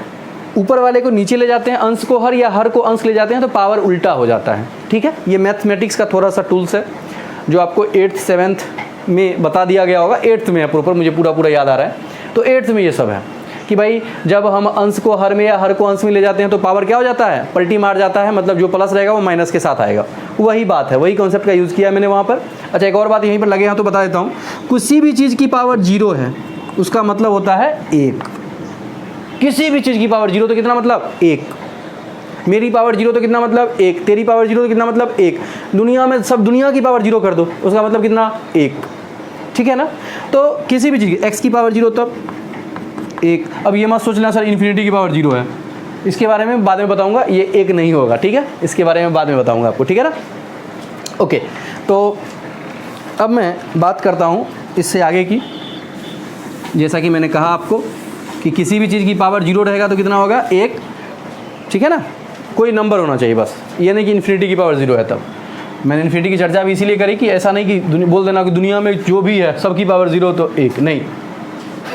Speaker 1: ऊपर वाले को नीचे ले जाते हैं अंश को हर, या हर को अंश ले जाते हैं तो पावर उल्टा हो जाता है, ठीक है। ये मैथमेटिक्स का थोड़ा सा टूल्स है जो आपको 8th 7th में बता दिया गया होगा, 8th में है प्रॉपर, मुझे पूरा याद आ रहा है, तो 8th में ये सब है कि भाई जब हम अंश को हर में या हर को अंश में ले जाते हैं तो पावर क्या हो जाता है, पलटी मार जाता है, मतलब जो प्लस रहेगा वो माइनस के साथ आएगा, वही बात है, वही कॉन्सेप्ट का यूज़ किया मैंने वहाँ पर। अच्छा एक और बात यहीं पर लगे हैं तो बता देता हूँ, किसी भी चीज़ की पावर 0 है उसका मतलब होता है 1, किसी भी चीज़ की पावर 0 तो कितना मतलब 1, मेरी पावर 0 तो कितना मतलब 1, तेरी पावर 0 तो कितना मतलब 1, दुनिया में सब दुनिया की पावर 0 कर दो उसका मतलब कितना 1, ठीक है ना। तो किसी भी चीज़ की x की पावर 0 तब 1, अब ये मत सोच लेना सर इन्फिनिटी की पावर 0 है, इसके बारे में बाद में बताऊंगा, ये 1 नहीं होगा, ठीक है, इसके बारे में बाद में बताऊंगा आपको, ठीक है ना। ओके, तो अब मैं बात करता हूँ इससे आगे की, जैसा कि मैंने कहा आपको कि किसी भी चीज़ की पावर 0 रहेगा तो कितना होगा 1, ठीक है ना, कोई नंबर होना चाहिए बस, ये नहीं कि इन्फिनिटी की पावर 0 है। तब मैंने इन्फिनिटी की चर्चा भी इसीलिए करी कि ऐसा नहीं कि बोल देना कि दुनिया में जो भी है सबकी पावर 0 तो 1 नहीं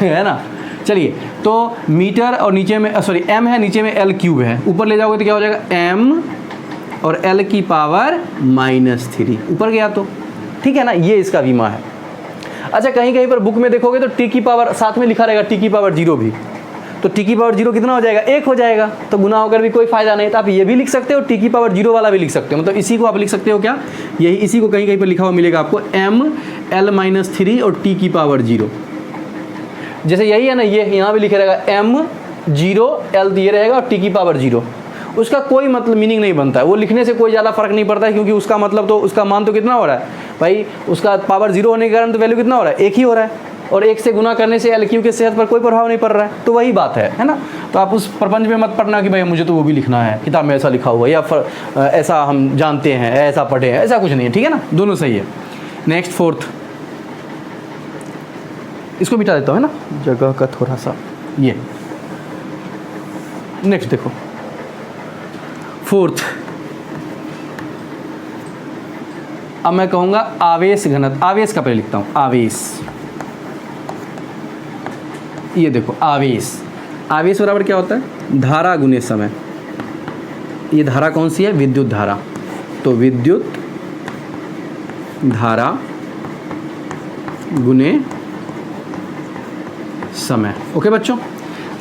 Speaker 1: है ना। चलिए, तो मीटर और नीचे में सॉरी m है, नीचे में l क्यूब है, ऊपर ले जाओगे तो क्या हो जाएगा m और l की पावर -3 ऊपर गया तो, ठीक है ना, ये इसका विमा है। अच्छा, कहीं कहीं पर बुक में देखोगे तो t की पावर साथ में लिखा रहेगा t की पावर 0 भी, तो t की पावर 0 कितना हो जाएगा 1 हो जाएगा, तो गुना होकर भी कोई फायदा नहीं। तो आप ये भी लिख सकते हो, t की पावर 0 वाला भी लिख सकते हो, मतलब इसी को आप लिख सकते हो क्या, यही इसी को कहीं कहीं पर लिखा हुआ मिलेगा आपको m l - 3 और t की पावर 0, जैसे यही है ना, ये यहाँ भी लिखे रहेगा m 0 l ये रहेगा और t की पावर 0, उसका कोई मतलब मीनिंग नहीं बनता है, वो लिखने से कोई ज़्यादा फर्क नहीं पड़ता है, क्योंकि उसका मतलब तो उसका मान तो कितना हो रहा है भाई, उसका पावर 0 होने के कारण तो वैल्यू कितना हो रहा है 1 ही हो रहा है, और 1 से गुना करने से LQ के सेहत पर कोई प्रभाव नहीं पड़ रहा है, तो वही बात है ना। तो आप उस प्रपंच में मत पढ़ना कि भाई मुझे तो वो भी लिखना है, किताब में ऐसा लिखा हुआ है या ऐसा हम जानते हैं, ऐसा पढ़े हैं, ऐसा कुछ नहीं है, ठीक है ना, दोनों सही है। नेक्स्ट फोर्थ, इसको मिटा देता हूँ, है ना, जगह का थोड़ा सा, ये नेक्स्ट देखो फोर्थ, अब मैं कहूँगा आवेश घनत्व, आवेश का पहले लिखता हूँ, आवेश, ये देखो आवेश, आवेश बराबर क्या होता है धारा गुने समय, ये धारा कौन सी है विद्युत धारा, तो विद्युत धारा गुने समय। ओके बच्चों,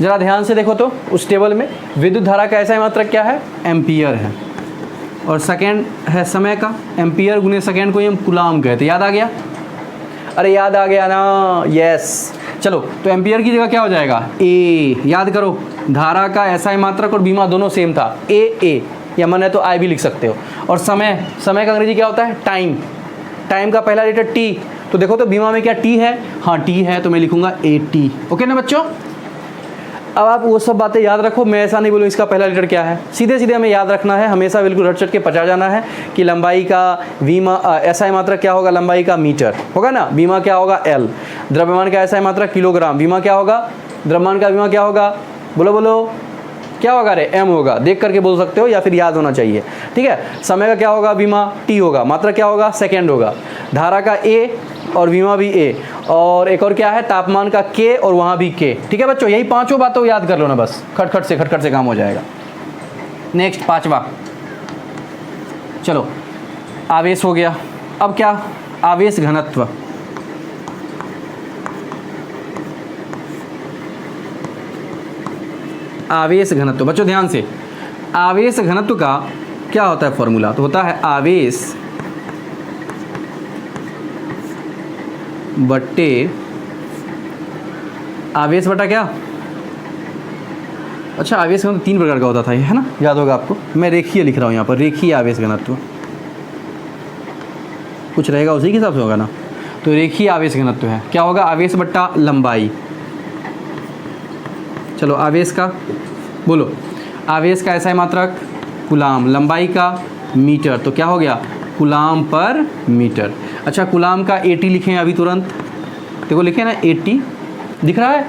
Speaker 1: जरा ध्यान से देखो तो उस टेबल में विद्युत धारा का ऐसा मात्रक क्या है एम्पियर है, और सेकेंड है समय का, एम्पियर गुने सेकेंड को ही हम कूलाम कहते हैं, याद आ गया, अरे याद आ गया ना, यस। चलो, तो एम्पियर की जगह क्या हो जाएगा ए, याद करो धारा का ऐसा मात्रक और बीमा दोनों सेम था, ए या मन है तो आई भी लिख सकते हो, और समय, समय का अंग्रेजी क्या होता है टाइम, टाइम का पहला लेटर टी, तो देखो तो बीमा में क्या टी है, हाँ टी है, तो मैं लिखूंगा AT। ओके ना बच्चों, अब आप वो सब बातें याद रखो, मैं ऐसा नहीं बोलूँ इसका पहला लेटर क्या है, सीधे सीधे हमें याद रखना है, हमेशा बिल्कुल रट चट के पचा जाना है कि लंबाई का बीमा ऐसा मात्रक क्या होगा, लंबाई का मीटर होगा ना, बीमा क्या होगा L, द्रव्यमान का ऐसा मात्रक किलोग्राम, बीमा क्या होगा, द्रव्यमान का बीमा क्या होगा, बोलो बोलो क्या होगा, अरे m होगा, देख करके बोल सकते हो या फिर याद होना चाहिए, ठीक है। समय का क्या होगा बीमा t होगा, मात्रक क्या होगा सेकेंड होगा, धारा का A और बीमा भी A, और एक और क्या है तापमान का K और वहाँ भी K, ठीक है बच्चों, यही पांचों बातों याद कर लो ना, बस खटखट से काम हो जाएगा। नेक्स्ट पांचवा, चलो आवेश हो गया, अब क्या आवेश घनत्व, आवेश घनत्व बच्चों ध्यान से, आवेश घनत्व का क्या होता है फॉर्मूला, तो होता है आवेश बट्टे आवेश बटा क्या, अच्छा आवेश घनत्व 3 प्रकार का होता था ये, है ना, याद होगा आपको, मैं रेखीय लिख रहा हूँ यहाँ पर, रेखीय आवेश घनत्व कुछ रहेगा उसी के हिसाब से होगा ना, तो रेखीय आवेश घनत्व है, क्या होगा आवेश बट्टा लंबाई। चलो आवेश का बोलो, आवेश का ऐसा मात्रक कूलाम, लंबाई का मीटर, तो क्या हो गया कूलाम पर मीटर। अच्छा कूलाम का AT लिखें अभी तुरंत, देखो लिखे ना AT दिख रहा है,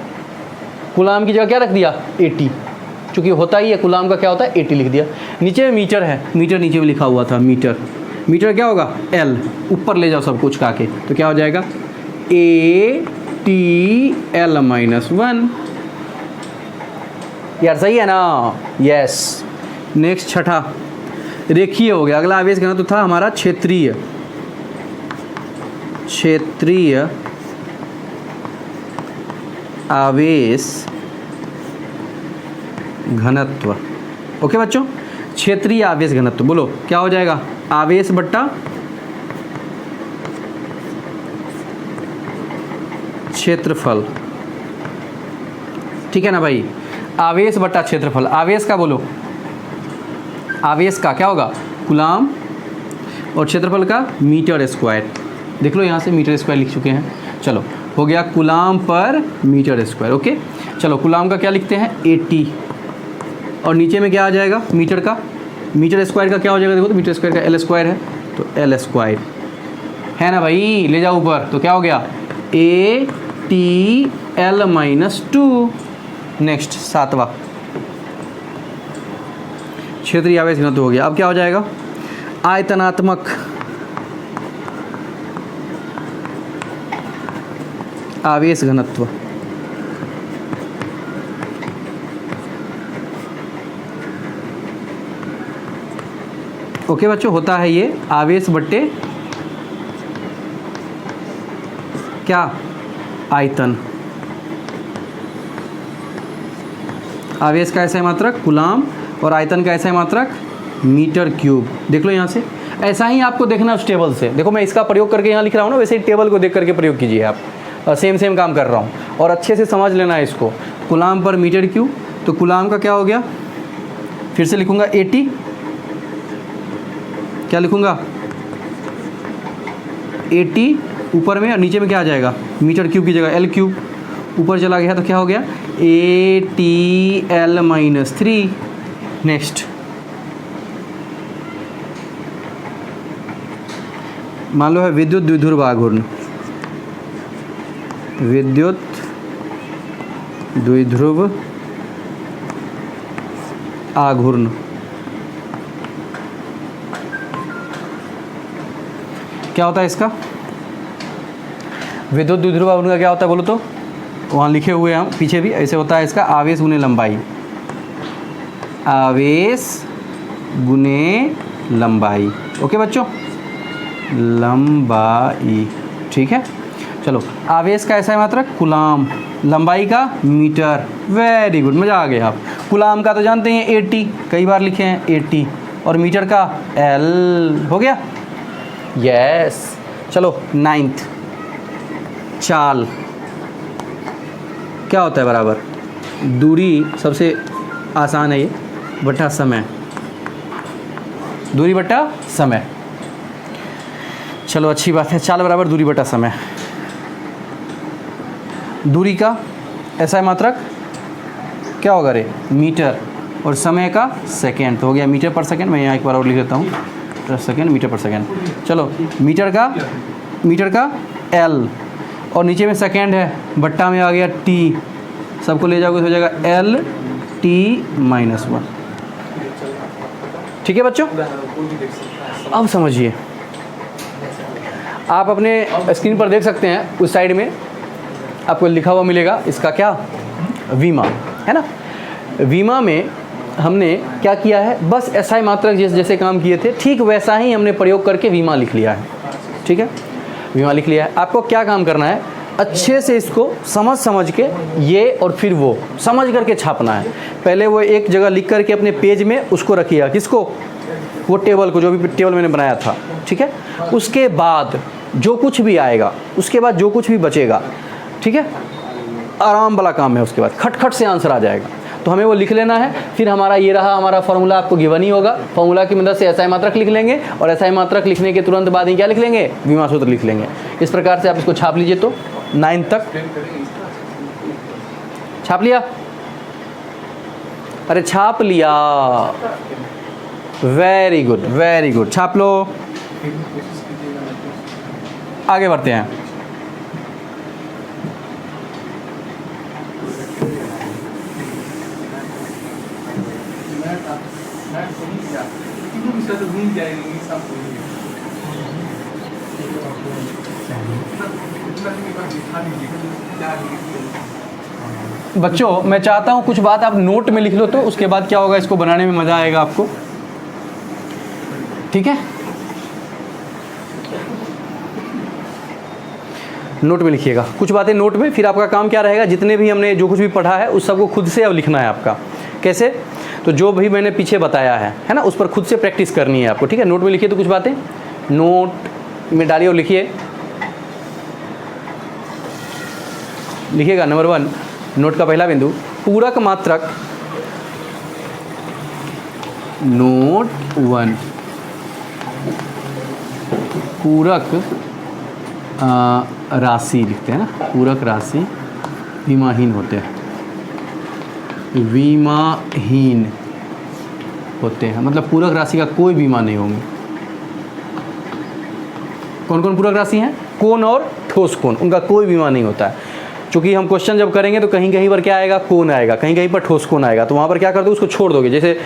Speaker 1: कूलाम की जगह क्या रख दिया AT, चूँकि होता ही है कूलाम का क्या होता है AT लिख दिया, नीचे में मीटर है, मीटर नीचे में लिखा हुआ था मीटर, मीटर क्या होगा L, ऊपर ले जाओ सब कुछ का के, तो क्या हो जाएगा ATL-1, यार सही है ना, यस। नेक्स्ट छठा रेखीय हो गया, अगला आवेश घनत्व था हमारा क्षेत्रीय, क्षेत्रीय आवेश घनत्व। ओके बच्चों, क्षेत्रीय आवेश घनत्व बोलो क्या हो जाएगा आवेश बट्टा क्षेत्रफल, ठीक है ना भाई, आवेश बट्टा क्षेत्रफल, आवेश का बोलो, आवेश का क्या होगा कूलाम और क्षेत्रफल का मीटर स्क्वायर, देख लो यहाँ से मीटर स्क्वायर लिख चुके हैं, चलो हो गया कूलाम पर मीटर स्क्वायर। ओके चलो कूलाम का क्या लिखते हैं AT, और नीचे में क्या आ जाएगा मीटर का, मीटर स्क्वायर का क्या हो जाएगा, देखो तो मीटर स्क्वायर का L स्क्वायर है, तो L स्क्वायर है ना भाई, ले जाओ ऊपर, तो क्या हो गया ATL-2, नेक्स्ट 7वां क्षेत्रीय आवेश घनत्व हो गया। अब क्या हो जाएगा? आयतनात्मक आवेश घनत्व। ओके बच्चों, होता है ये आवेश बट्टे क्या? आयतन। आवेश का ऐसा मात्रक कूलाम और आयतन का ऐसा मात्रक मीटर क्यूब। देख लो यहाँ से, ऐसा ही आपको देखना उस टेबल से। देखो मैं इसका प्रयोग करके यहाँ लिख रहा हूँ ना, वैसे ही टेबल को देख करके प्रयोग कीजिए आप। सेम काम कर रहा हूँ और अच्छे से समझ लेना है इसको। कूलाम पर मीटर क्यूब, तो कूलाम का क्या हो गया? फिर से लिखूँगा 80, क्या लिखूँगा? 80 ऊपर में और नीचे में क्या आ जाएगा? मीटर क्यूब की जगह L क्यूब ऊपर चला गया तो क्या हो गया? ATL-3। नेक्स्ट, मान लो है विद्युत द्विध्रुव आघूर्ण। विद्युत द्विध्रुव आघूर्ण क्या होता है इसका? विद्युत द्विध्रुव आघूर्ण का क्या होता है बोलो तो? वहाँ लिखे हुए हैं हम पीछे भी। ऐसे होता है इसका आवेश गुने लंबाई। आवेश गुने लंबाई। ओके बच्चों, लंबाई, ठीक है। चलो, आवेश का ऐसा है मात्रक कूलाम, लंबाई का मीटर। वेरी गुड, मज़ा आ गया। आप कूलाम का तो जानते हैं 80, कई बार लिखे हैं 80, और मीटर का L हो गया। यस, चलो 9th, चाल क्या होता है? बराबर दूरी, सबसे आसान है ये, बटा समय। दूरी बटा समय। चलो अच्छी बात है। चाल बराबर दूरी बटा समय। दूरी का ऐसा मात्रक क्या होगा रे? मीटर, और समय का सेकेंड। तो हो गया मीटर पर सेकेंड। मैं यहाँ एक बार और लिख लेता हूँ, सेकेंड मीटर पर सेकेंड। चलो, मीटर का L, और नीचे में सेकेंड है, बट्टा में आ गया T। सबको ले जाओगे तो हो जाएगा LT-1। ठीक है बच्चों, अब समझिए। आप अपने स्क्रीन पर देख सकते हैं, उस साइड में आपको लिखा हुआ मिलेगा इसका क्या? वीमा, है ना। वीमा में हमने क्या किया है? बस SI मात्रक जैसे काम किए थे, ठीक वैसा ही हमने प्रयोग करके वीमा लिख लिया है। ठीक है, वीमा लिख लिया है। आपको क्या काम करना है? अच्छे से इसको समझ के ये और फिर वो समझ करके छापना है। पहले वो एक जगह लिख करके अपने पेज में उसको रखिएगा। किसको? वो टेबल को, जो भी टेबल मैंने बनाया था। ठीक है, उसके बाद जो कुछ भी आएगा, उसके बाद जो कुछ भी बचेगा, ठीक है, आराम वाला काम है। उसके बाद खट से आंसर आ जाएगा। तो हमें वो लिख लेना है। फिर हमारा ये रहा, हमारा फॉर्मूला आपको गिवन ही होगा। फॉर्मूला की मदद से SI मात्रक लिख लेंगे, और SI मात्रक लिखने के तुरंत बाद ही क्या लिख लेंगे? वीमा सूत्र लिख लेंगे। इस प्रकार से आप इसको छाप लीजिए। तो 9 तक छाप लिया? अरे छाप लिया, वेरी गुड वेरी गुड, छाप लो। आगे बढ़ते हैं। बच्चों मैं चाहता हूं कुछ बात आप नोट में लिख लो, तो उसके बाद क्या होगा, इसको बनाने में मज़ा आएगा आपको। ठीक है, नोट में लिखिएगा कुछ बातें नोट में। फिर आपका काम क्या रहेगा? जितने भी हमने जो कुछ भी पढ़ा है उस सबको खुद से अब लिखना है आपका। कैसे? तो जो भी मैंने पीछे बताया है ना, उस पर खुद से प्रैक्टिस करनी है आपको। ठीक है, नोट में लिखिए। तो कुछ बातें नोट में डालिए और लिखिए। लिखिएगा। नंबर 1, नोट का पहला बिंदु, पूरक मात्रक। नोट 1, पूरक राशि लिखते हैं ना, पूरक राशि विमाहीन होते हैं। विमाहीन होते हैं मतलब पूरक राशि का कोई बीमा नहीं होंगे। कौन कौन पूरक राशि हैं? कोण और ठोस कोण, उनका कोई बीमा नहीं होता है। चूंकि हम क्वेश्चन जब करेंगे तो कहीं कहीं पर क्या आएगा, कोण आएगा, कहीं कहीं पर ठोस कोण आएगा, तो वहाँ पर क्या कर दो, उसको छोड़ दोगे। जैसे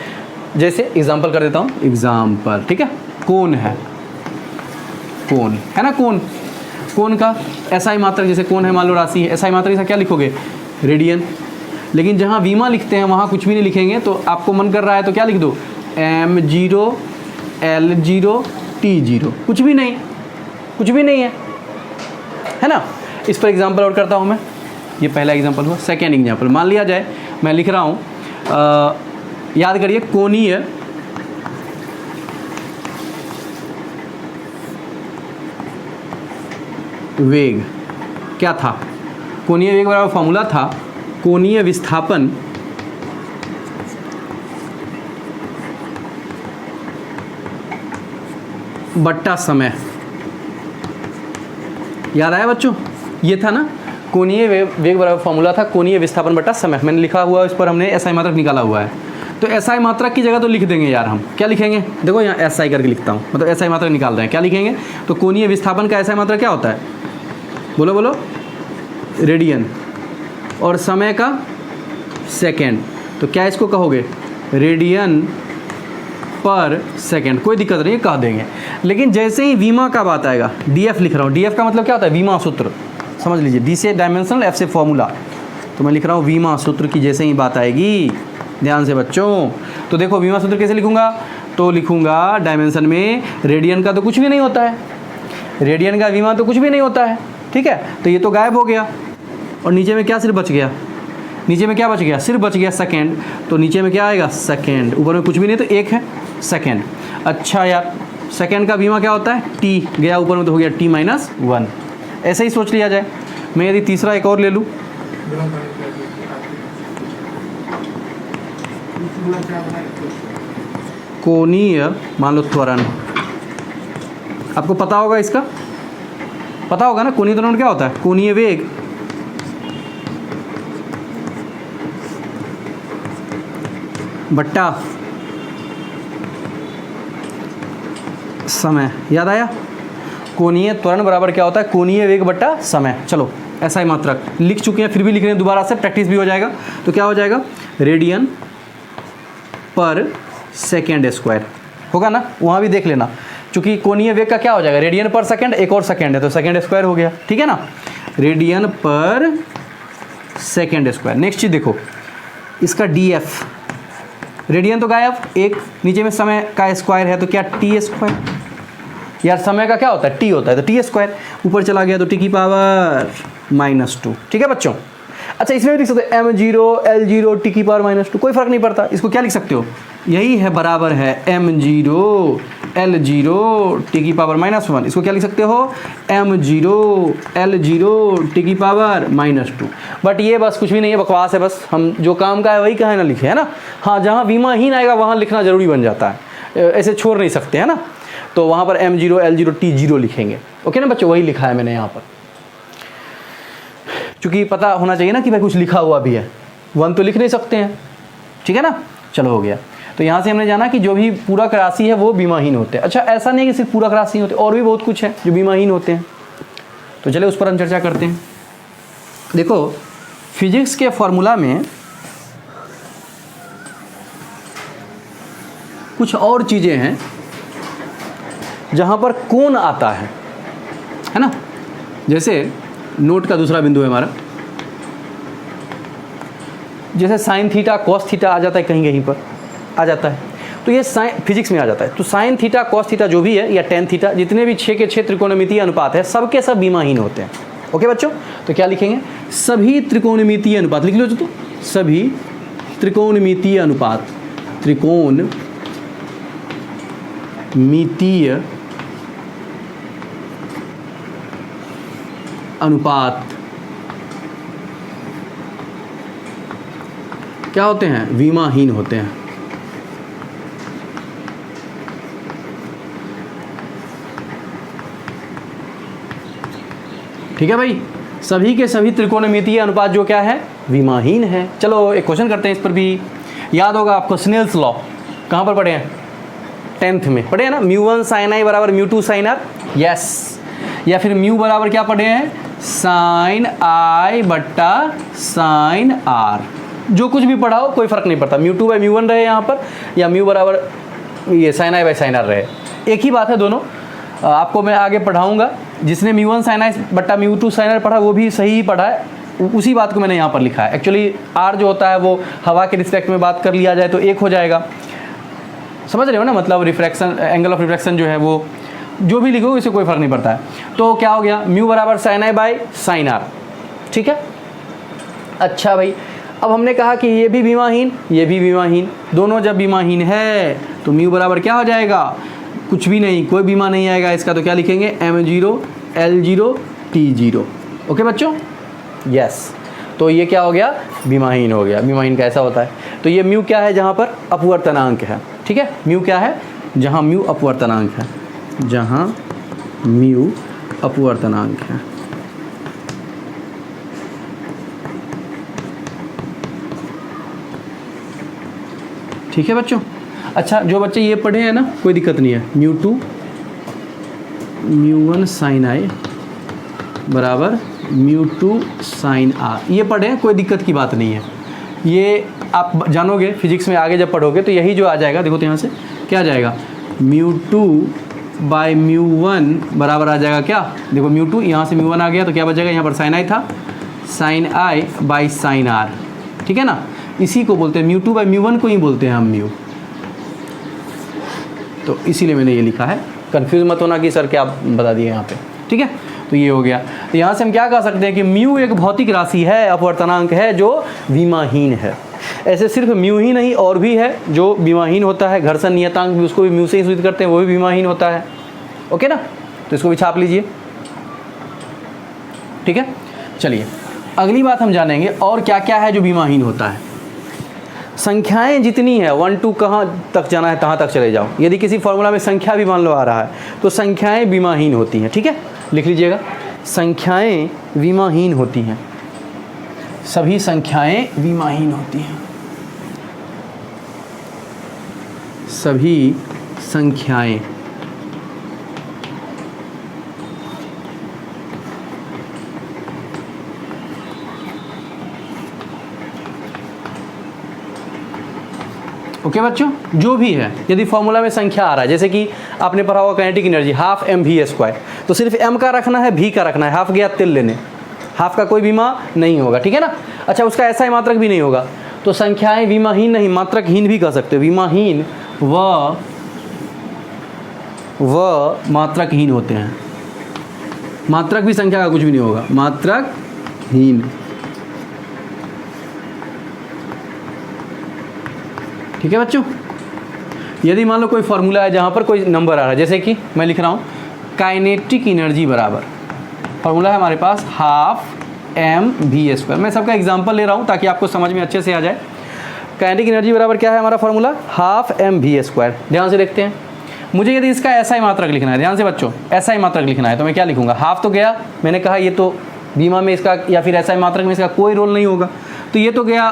Speaker 1: जैसे एग्जाम्पल कर देता हूँ, एग्जाम्पल, ठीक है। कोण है, कोण है ना, कोण, कोण का एसआई मात्रक, जैसे कोण है मान लो राशि है, एसआई मात्रक ऐसा क्या लिखोगे, रेडियन। लेकिन जहाँ विमा लिखते हैं वहाँ कुछ भी नहीं लिखेंगे, तो आपको मन कर रहा है तो क्या लिख दो, m0 L0 T0, कुछ भी नहीं, कुछ भी नहीं है ना। इस पर एग्जाम्पल और करता हूँ मैं, ये पहला एग्जाम्पल हुआ। सेकेंड एग्जाम्पल मान लिया जाए, मैं लिख रहा हूँ, याद करिए कोणीय वेग क्या था, कोणीय वेग बराबर फॉर्मूला था कोणीय विस्थापन बट्टा समय। याद आया बच्चों, ये था ना, कोणीय वेग बराबर फॉर्मूला था कोणीय विस्थापन बट्टा समय। मैंने लिखा हुआ, इस पर हमने एसआई मात्रक निकाला हुआ है। तो एसआई मात्रक की जगह तो लिख देंगे यार, हम क्या लिखेंगे, देखो यहाँ एसआई करके लिखता हूँ, मतलब एसआई मात्रक निकाल रहे हैं, क्या लिखेंगे, तो कोणीय विस्थापन का एसआई मात्रक क्या होता है, बोलो बोलो, रेडियन, और समय का सेकेंड, तो क्या इसको कहोगे, रेडियन पर सेकेंड। कोई दिक्कत नहीं, कह देंगे। लेकिन जैसे ही विमा का बात आएगा, डीएफ लिख रहा हूँ, डीएफ का मतलब क्या होता है, विमा सूत्र, समझ लीजिए, डी से डायमेंशनल, एफ से फॉर्मूला, तो मैं लिख रहा हूँ विमा सूत्र की जैसे ही बात आएगी, ध्यान से बच्चों, तो देखो विमा सूत्र कैसे लिखूंगा, तो लिखूंगा डायमेंशन में, रेडियन का तो कुछ भी नहीं होता है, रेडियन का विमा तो कुछ भी नहीं होता है, ठीक है, तो ये तो गायब हो गया, और नीचे में क्या सिर्फ बच गया, नीचे में क्या बच गया, सिर्फ बच गया सेकेंड, तो नीचे में क्या आएगा, सेकेंड, ऊपर में कुछ भी नहीं तो एक है सेकेंड। अच्छा यार, सेकेंड का बीमा क्या होता है, टी गया ऊपर में तो हो गया t-1, ऐसे ही सोच लिया जाए। मैं यदि तीसरा एक और ले लूँ, कोणीय मान लो त्वरण, आपको पता होगा, इसका पता होगा ना, कोणीय त्वरण क्या होता है, कोणीय वेग बट्टा समय। याद आया, कोणीय त्वरण बराबर क्या होता है, कोणीय वेग बट्टा समय। चलो एसआई मात्रक लिख चुके हैं, फिर भी लिख रहे हैं दोबारा से, प्रैक्टिस भी हो जाएगा। तो क्या हो जाएगा, रेडियन पर सेकेंड स्क्वायर होगा ना, वहाँ भी देख लेना, क्योंकि कोणीय वेग का क्या हो जाएगा, रेडियन पर सेकेंड, एक और सेकेंड है तो सेकेंड स्क्वायर हो गया, ठीक है ना, रेडियन पर सेकेंड स्क्वायर। नेक्स्ट चीज़ देखो, इसका डीएफ, रेडियन तो गायब, एक नीचे में समय का स्क्वायर है तो क्या टी स्क्वायर, यार समय का क्या होता है, टी होता है तो टी स्क्वायर, ऊपर चला गया तो टी की पावर -2, ठीक है बच्चों। अच्छा इसमें भी लिख सकते हो m0 L0 टी की पावर -2, कोई फर्क नहीं पड़ता, इसको क्या लिख सकते हो, यही है बराबर है m0 L0 टी की पावर -1, इसको क्या लिख सकते हो, m0 L0 टी की पावर -2। बट ये बस कुछ भी नहीं है, बकवास है, बस हम जो काम का है वही कहा है ना लिखे, है ना। हाँ, जहाँ विमाहीन आएगा वहाँ लिखना जरूरी बन जाता है, ऐसे छोड़ नहीं सकते, है ना, तो वहाँ पर m0 L0 T0 लिखेंगे, ओके ना बच्चों, वही लिखा है मैंने यहाँ पर, क्योंकि पता होना चाहिए ना कि भाई कुछ लिखा हुआ भी है, वन तो लिख नहीं सकते हैं, ठीक है ना। चलो हो गया, तो यहाँ से हमने जाना कि जो भी पूरक राशि है वो बीमाहीन होते हैं। अच्छा ऐसा नहीं कि सिर्फ पूरक राशि होते, और भी बहुत कुछ है जो बीमाहीन होते हैं, तो चले उस पर हम चर्चा करते हैं। देखो फिजिक्स के फॉर्मूला में कुछ और चीज़ें हैं जहाँ पर कोण आता है ना, जैसे नोट का दूसरा बिंदु है हमारा, जैसे साइन थीटा कॉस थीटा आ जाता है, कहीं कहीं पर आ जाता है, तो ये साइन फिजिक्स में आ जाता है। तो साइन थीटा कॉस थीटा जो भी है या टेन थीटा, जितने भी 6 के 6 त्रिकोणमितीय अनुपात है, सबके सब बीमाहीन होते हैं, ओके बच्चों। तो क्या लिखेंगे, सभी त्रिकोणमितीय अनुपात लिख लो, तो सभी त्रिकोणमितीय अनुपात, त्रिकोणमितीय अनुपात क्या होते हैं, विमाहीन होते हैं। ठीक है भाई, सभी के सभी त्रिकोणमितीय अनुपात जो क्या है, विमाहीन है। चलो एक क्वेश्चन करते हैं, इस पर भी याद होगा आपको, स्नेल्स लॉ कहाँ पर पढ़े हैं, 10th में पढ़े हैं ना, μ1 sin i बराबर μ2 sin r, यस, या फिर म्यू बराबर क्या पढ़े हैं, साइन आई बट्टा साइन आर। जो कुछ भी पढ़ाओ कोई फ़र्क नहीं पड़ता, म्यू 2 बाई म्यू 1 रहे यहाँ पर या म्यू बराबर ये sine i by sine r रहे, एक ही बात है दोनों। आपको मैं आगे पढ़ाऊँगा, जिसने म्यू 1 साइन आई बट्टा म्यू 2 साइन आर पढ़ा वो भी सही ही पढ़ा है, उसी बात को मैंने यहाँ पर लिखा है। एक्चुअली आर जो होता है वो हवा के रिस्पेक्ट में बात कर लिया जाए तो एक हो जाएगा, समझ रहे हो ना, मतलब रिफ्रैक्शन, एंगल ऑफ रिफ्रैक्शन जो है वो जो भी लिखो इससे कोई फ़र्क नहीं पड़ता है। तो क्या हो गया, म्यू बराबर sine i by sine r, ठीक है। अच्छा भाई, अब हमने कहा कि ये भी विमाहीन, ये भी विमाहीन, दोनों जब विमाहीन है तो म्यू बराबर क्या हो जाएगा, कुछ भी नहीं, कोई विमा नहीं आएगा इसका, तो क्या लिखेंगे m0 L0 T0। ओके बच्चों, यस। तो ये क्या हो गया, विमाहीन हो गया। विमाहीन कैसा होता है, तो ये म्यू क्या है, जहाँ पर अपवर्तनांक है, ठीक है। म्यू क्या है, जहाँ म्यू अपवर्तनांक है, जहाँ म्यू अपवर्तनांक है। ठीक है बच्चों। अच्छा, जो बच्चे ये पढ़े हैं ना कोई दिक्कत नहीं है, म्यू 2 म्यू 1 साइन आई बराबर म्यू 2 साइन आर, ये पढ़े हैं, कोई दिक्कत की बात नहीं है। ये आप जानोगे फिजिक्स में आगे जब पढ़ोगे तो यही जो आ जाएगा, देखो तो यहाँ से क्या आ जाएगा, म्यू 2 बाई म्यू 1 बराबर आ जाएगा क्या, देखो म्यू 2 यहाँ से म्यू 1 आ गया तो क्या बचेगा, यहाँ पर साइन आई था, sine i by sine r, ठीक है ना। इसी को बोलते हैं म्यू 2 बाई म्यू 1 को ही बोलते हैं हम म्यू, तो इसीलिए मैंने ये लिखा है। कंफ्यूज मत होना कि सर क्या बता दिए यहाँ पे, ठीक है। तो ये हो गया, तो यहाँ से हम क्या कह सकते हैं कि म्यू एक भौतिक राशि है, अपवर्तनांक है जो विमाहीन है। ऐसे सिर्फ म्यू ही नहीं और भी है जो विमाहीन होता है, घर्षण नियतांक भी उसको भी म्यू से ही सूचित करते हैं, वो भी विमाहीन होता है। ओके ना, तो इसको भी छाप लीजिए, ठीक है। चलिए अगली बात हम जानेंगे और क्या क्या है जो विमाहीन होता है। संख्याएं जितनी है 1 2 कहाँ तक जाना है तहाँ तक चले जाओ, यदि किसी फॉर्मूला में संख्या भी मान लो आ रहा है तो संख्याएं विमाहीन होती हैं, ठीक है। लिख लीजिएगा, संख्याएं विमाहीन होती हैं, सभी संख्याएं विमाहीन होती हैं, सभी संख्याएं ओके बच्चों। जो भी है यदि फॉर्मूला में संख्या आ रहा है, जैसे कि आपने पढ़ा होगा kinetic energy half m v square, तो सिर्फ एम का रखना है, भी का रखना है, हाफ गया तिल लेने, हाफ का कोई विमा नहीं होगा, ठीक है ना। अच्छा, उसका ऐसा ही मात्रक भी नहीं होगा, तो संख्याएं विमाहीन नहीं मात्रकहीन भी कह सकते हो, विमाहीन व मात्रकहीन होते हैं। मात्रक भी संख्या का कुछ भी नहीं होगा, मात्रकहीन, ठीक है बच्चों। यदि मान लो कोई फॉर्मूला है जहाँ पर कोई नंबर आ रहा है, जैसे कि मैं लिख रहा हूँ काइनेटिक एनर्जी बराबर, फॉर्मूला है हमारे पास हाफ एम वी स्क्वायर, मैं सबका एग्जांपल ले रहा हूँ ताकि आपको समझ में अच्छे से आ जाए। काइनेटिक एनर्जी बराबर क्या है हमारा formula, half m v square. ध्यान से देखते हैं, मुझे यदि इसका ऐसा ही मात्रक लिखना है, ध्यान से बच्चों, ऐसा ही मात्रक लिखना है तो मैं क्या लिखूँगा, हाफ तो गया, मैंने कहा ये तो बीमा में इसका या फिर ऐसा ही मात्रक में इसका कोई रोल नहीं होगा, तो ये तो गया,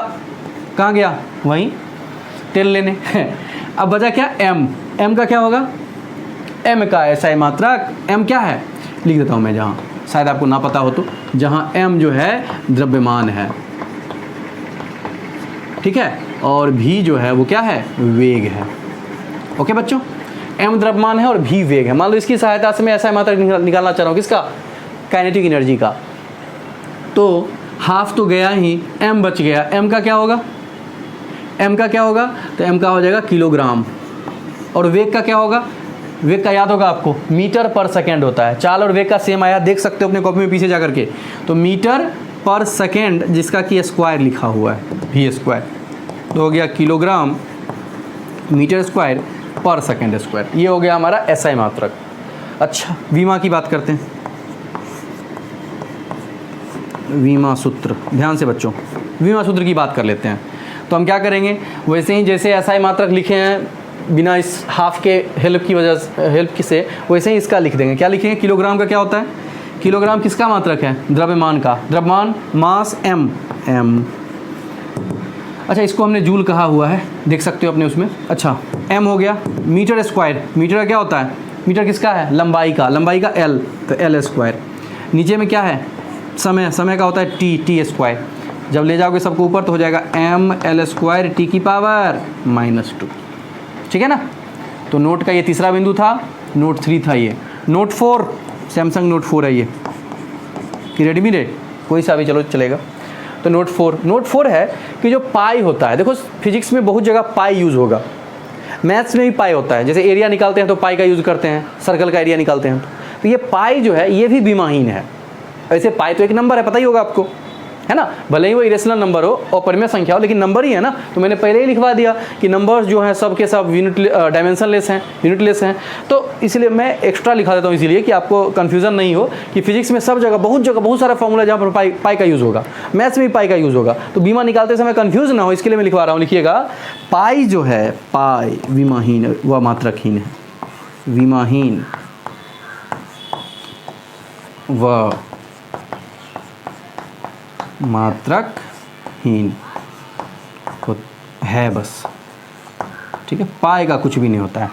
Speaker 1: कहाँ गया, वहीं तेल लेने अब बचा क्या, एम, एम का क्या होगा, एम का ऐसा ही मात्रक, एम क्या है लिख देता हूँ मैं, जहाँ शायद आपको ना पता हो तो, जहाँ एम जो है द्रव्यमान है, ठीक है, और भी जो है वो क्या है, वेग है। ओके बच्चों, एम द्रव्यमान है और भी वेग है। मान लो इसकी सहायता से मैं ऐसा ही मात्रक निकालना चाह रहा हूँ, किसका, काइनेटिक एनर्जी का, तो हाफ तो गया ही, एम बच गया, एम का क्या होगा, एम का क्या होगा, तो एम का हो जाएगा किलोग्राम, और वेग का क्या होगा, वेग का याद होगा आपको, मीटर पर सेकेंड होता है। चाल और वेग का सेम आया, देख सकते हो अपने कॉपी में पीछे जा करके, तो मीटर पर सेकेंड जिसका कि स्क्वायर लिखा हुआ है, वी स्क्वायर, तो हो गया किलोग्राम मीटर स्क्वायर पर सेकेंड स्क्वायर, ये हो गया हमारा एसआई मात्रक। अच्छा, विमा की बात करते हैं, विमा सूत्र, ध्यान से बच्चों, विमा सूत्र की बात कर लेते हैं। तो हम क्या करेंगे, वैसे ही जैसे एसआई मात्रक लिखे हैं बिना इस हाफ के हेल्प की वजह से, हेल्प से, वैसे ही इसका लिख देंगे। क्या लिखेंगे, किलोग्राम का क्या होता है, किलोग्राम किसका मात्रक है, द्रव्यमान का, द्रव्यमान मास एम, एम। अच्छा, इसको हमने जूल कहा हुआ है, देख सकते हो अपने उसमें। अच्छा, एम हो गया, मीटर स्क्वायर, मीटर का क्या होता है, मीटर किसका है, लंबाई का, लंबाई का एल, तो एल स्क्वायर। नीचे में क्या है, समय का होता है टी स्क्वायर, जब ले जाओगे सबको ऊपर तो हो जाएगा ml² t की पावर -2, ठीक है ना। तो नोट का ये तीसरा बिंदु था, नोट 3 था ये। नोट 4 सैमसंग नोट 4 है ये, कि रेडमी रे कोई सा भी चलो चलेगा। तो नोट 4 है कि जो पाई होता है, देखो फिजिक्स में बहुत जगह पाई यूज़ होगा, मैथ्स में भी पाई होता है, जैसे एरिया निकालते हैं तो पाई का यूज़ करते हैं, सर्कल का एरिया निकालते हैं तो ये पाई जो है ये भी विमाहीन है। ऐसे पाई तो एक नंबर है, पता ही होगा आपको, है ना, भले ही वो इरेशनल नंबर हो और परिमेय संख्या हो, लेकिन नंबर ही है ना। तो मैंने पहले ही लिखवा दिया कि नंबर्स जो हैं सब के सब यूनिट डायमेंशनलेस हैं, यूनिटलेस हैं, तो इसलिए मैं एक्स्ट्रा लिखा देता हूँ, इसीलिए कि आपको कन्फ्यूज़न नहीं हो कि फिजिक्स में सब जगह बहुत सारा फॉर्मूला जहाँ पर पाई का यूज़ होगा, मैथ्स में भी पाई का यूज़ होगा, तो बीमा निकालते समय कन्फ्यूज़ ना हो इसके लिए मैं लिखवा रहा हूँ। लिखिएगा पाई जो है, पाई विमाहीन व मात्रकहीन है, विमाहीन व मात्रकहीन है बस, ठीक है। पाई का कुछ भी नहीं होता है।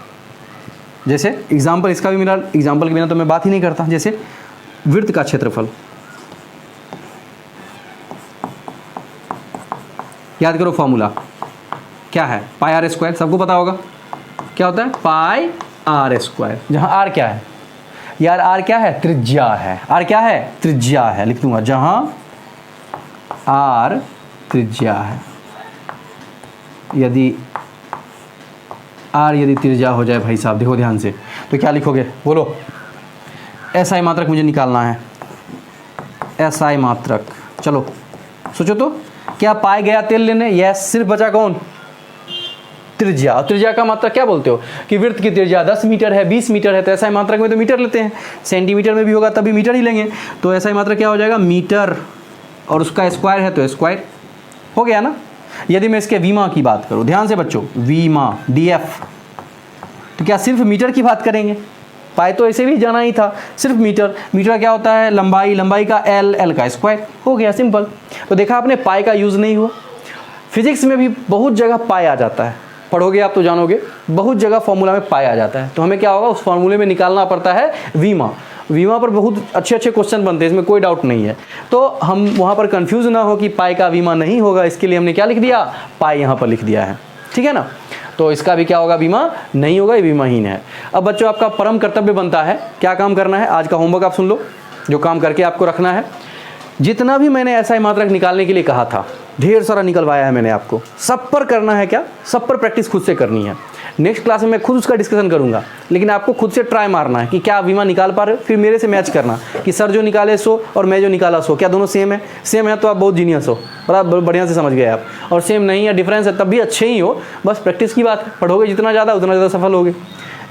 Speaker 1: जैसे एग्जाम्पल इसका भी मिला, एग्जाम्पल के बिना तो मैं बात ही नहीं करता। जैसे वृत्त का क्षेत्रफल, याद करो फॉर्मूला क्या है, पाई आर स्क्वायर, सबको पता होगा क्या होता है, पाई आर स्क्वायर, जहां आर क्या है यार, आर क्या है, त्रिज्या है, आर क्या है, त्रिज्या है, लिख दूंगा, जहां आर त्रिज्या है। यदि आर यदि त्रिज्या हो जाए भाई साहब, देखो ध्यान से, तो क्या लिखोगे, बोलो। SI मात्रक मुझे निकालना है, SI मात्रक, चलो सोचो तो, क्या पाए गया तेल लेने, यस, सिर्फ बचा कौन, त्रिज्या। और त्रिज्या का मात्रक क्या बोलते हो कि वृत्त की त्रिज्या 10 मीटर है, 20 मीटर है, तो SI मात्रक में तो मीटर लेते हैं, सेंटीमीटर में भी होगा तभी मीटर ही लेंगे, तो SI मात्रक क्या हो जाएगा, मीटर, और उसका स्क्वायर है तो स्क्वायर हो गया ना। यदि मैं इसके विमा की बात करूं, ध्यान से बच्चों, विमा DF, तो क्या सिर्फ मीटर की बात करेंगे, पाई तो ऐसे भी जाना ही था, सिर्फ मीटर, मीटर क्या होता है, लंबाई, लंबाई का L का स्क्वायर, हो गया सिंपल। तो देखा आपने, पाई का यूज़ नहीं हुआ। फिजिक्स में भी बहुत जगह पाई आ जाता है, पढ़ोगे आप तो जानोगे, बहुत जगह फॉर्मूला में पाई आ जाता है, तो हमें क्या होगा, उस फॉर्मूले में निकालना पड़ता है विमा। विमा पर बहुत अच्छे क्वेश्चन बनते हैं, इसमें कोई डाउट नहीं है। तो हम वहाँ पर कंफ्यूज ना हो कि पाई का विमा नहीं होगा, इसके लिए हमने क्या लिख दिया, पाई यहाँ पर लिख दिया है, ठीक है ना। तो इसका भी क्या होगा, बीमा नहीं होगा, ये बीमाहीन है। अब बच्चों आपका परम कर्तव्य बनता है, क्या काम करना है, आज का होमवर्क आप सुन लो, जो काम करके आपको रखना है। जितना भी मैंने SI मात्रक निकालने के लिए कहा था, ढेर सारा निकलवाया है मैंने आपको, सब पर करना है क्या, सब पर प्रैक्टिस खुद से करनी है। नेक्स्ट क्लास में मैं खुद उसका डिस्कशन करूंगा, लेकिन आपको खुद से ट्राई मारना है कि क्या आप बीमा निकाल पा रहे हो, फिर मेरे से मैच करना कि सर जो निकाले सो और मैं जो निकाला सो, क्या दोनों सेम है, सेम है तो आप बहुत जीनियस हो, बड़ा बढ़िया से समझ गए आप, और सेम नहीं है, डिफरेंस है, तब भी अच्छे ही हो, बस प्रैक्टिस की बात है। पढ़ोगे जितना ज़्यादा उतना ज़्यादा सफल होगे,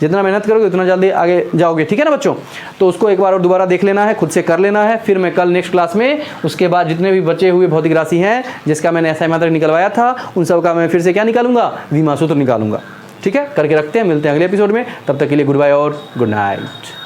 Speaker 1: जितना मेहनत करोगे उतना जल्दी आगे जाओगे, ठीक है ना बच्चों। तो उसको एक बार और दोबारा देख लेना है, खुद से कर लेना है, फिर मैं कल नेक्स्ट क्लास में उसके बाद जितने भी बचे हुए भौतिक राशि हैं जिसका मैंने SI मात्रक निकलवाया था, उन सब का मैं फिर से क्या निकालूंगा, विमा सूत्र निकालूंगा, ठीक है। करके रखते हैं, मिलते हैं अगले एपिसोड में, तब तक के लिए गुड बाय और गुड नाइट।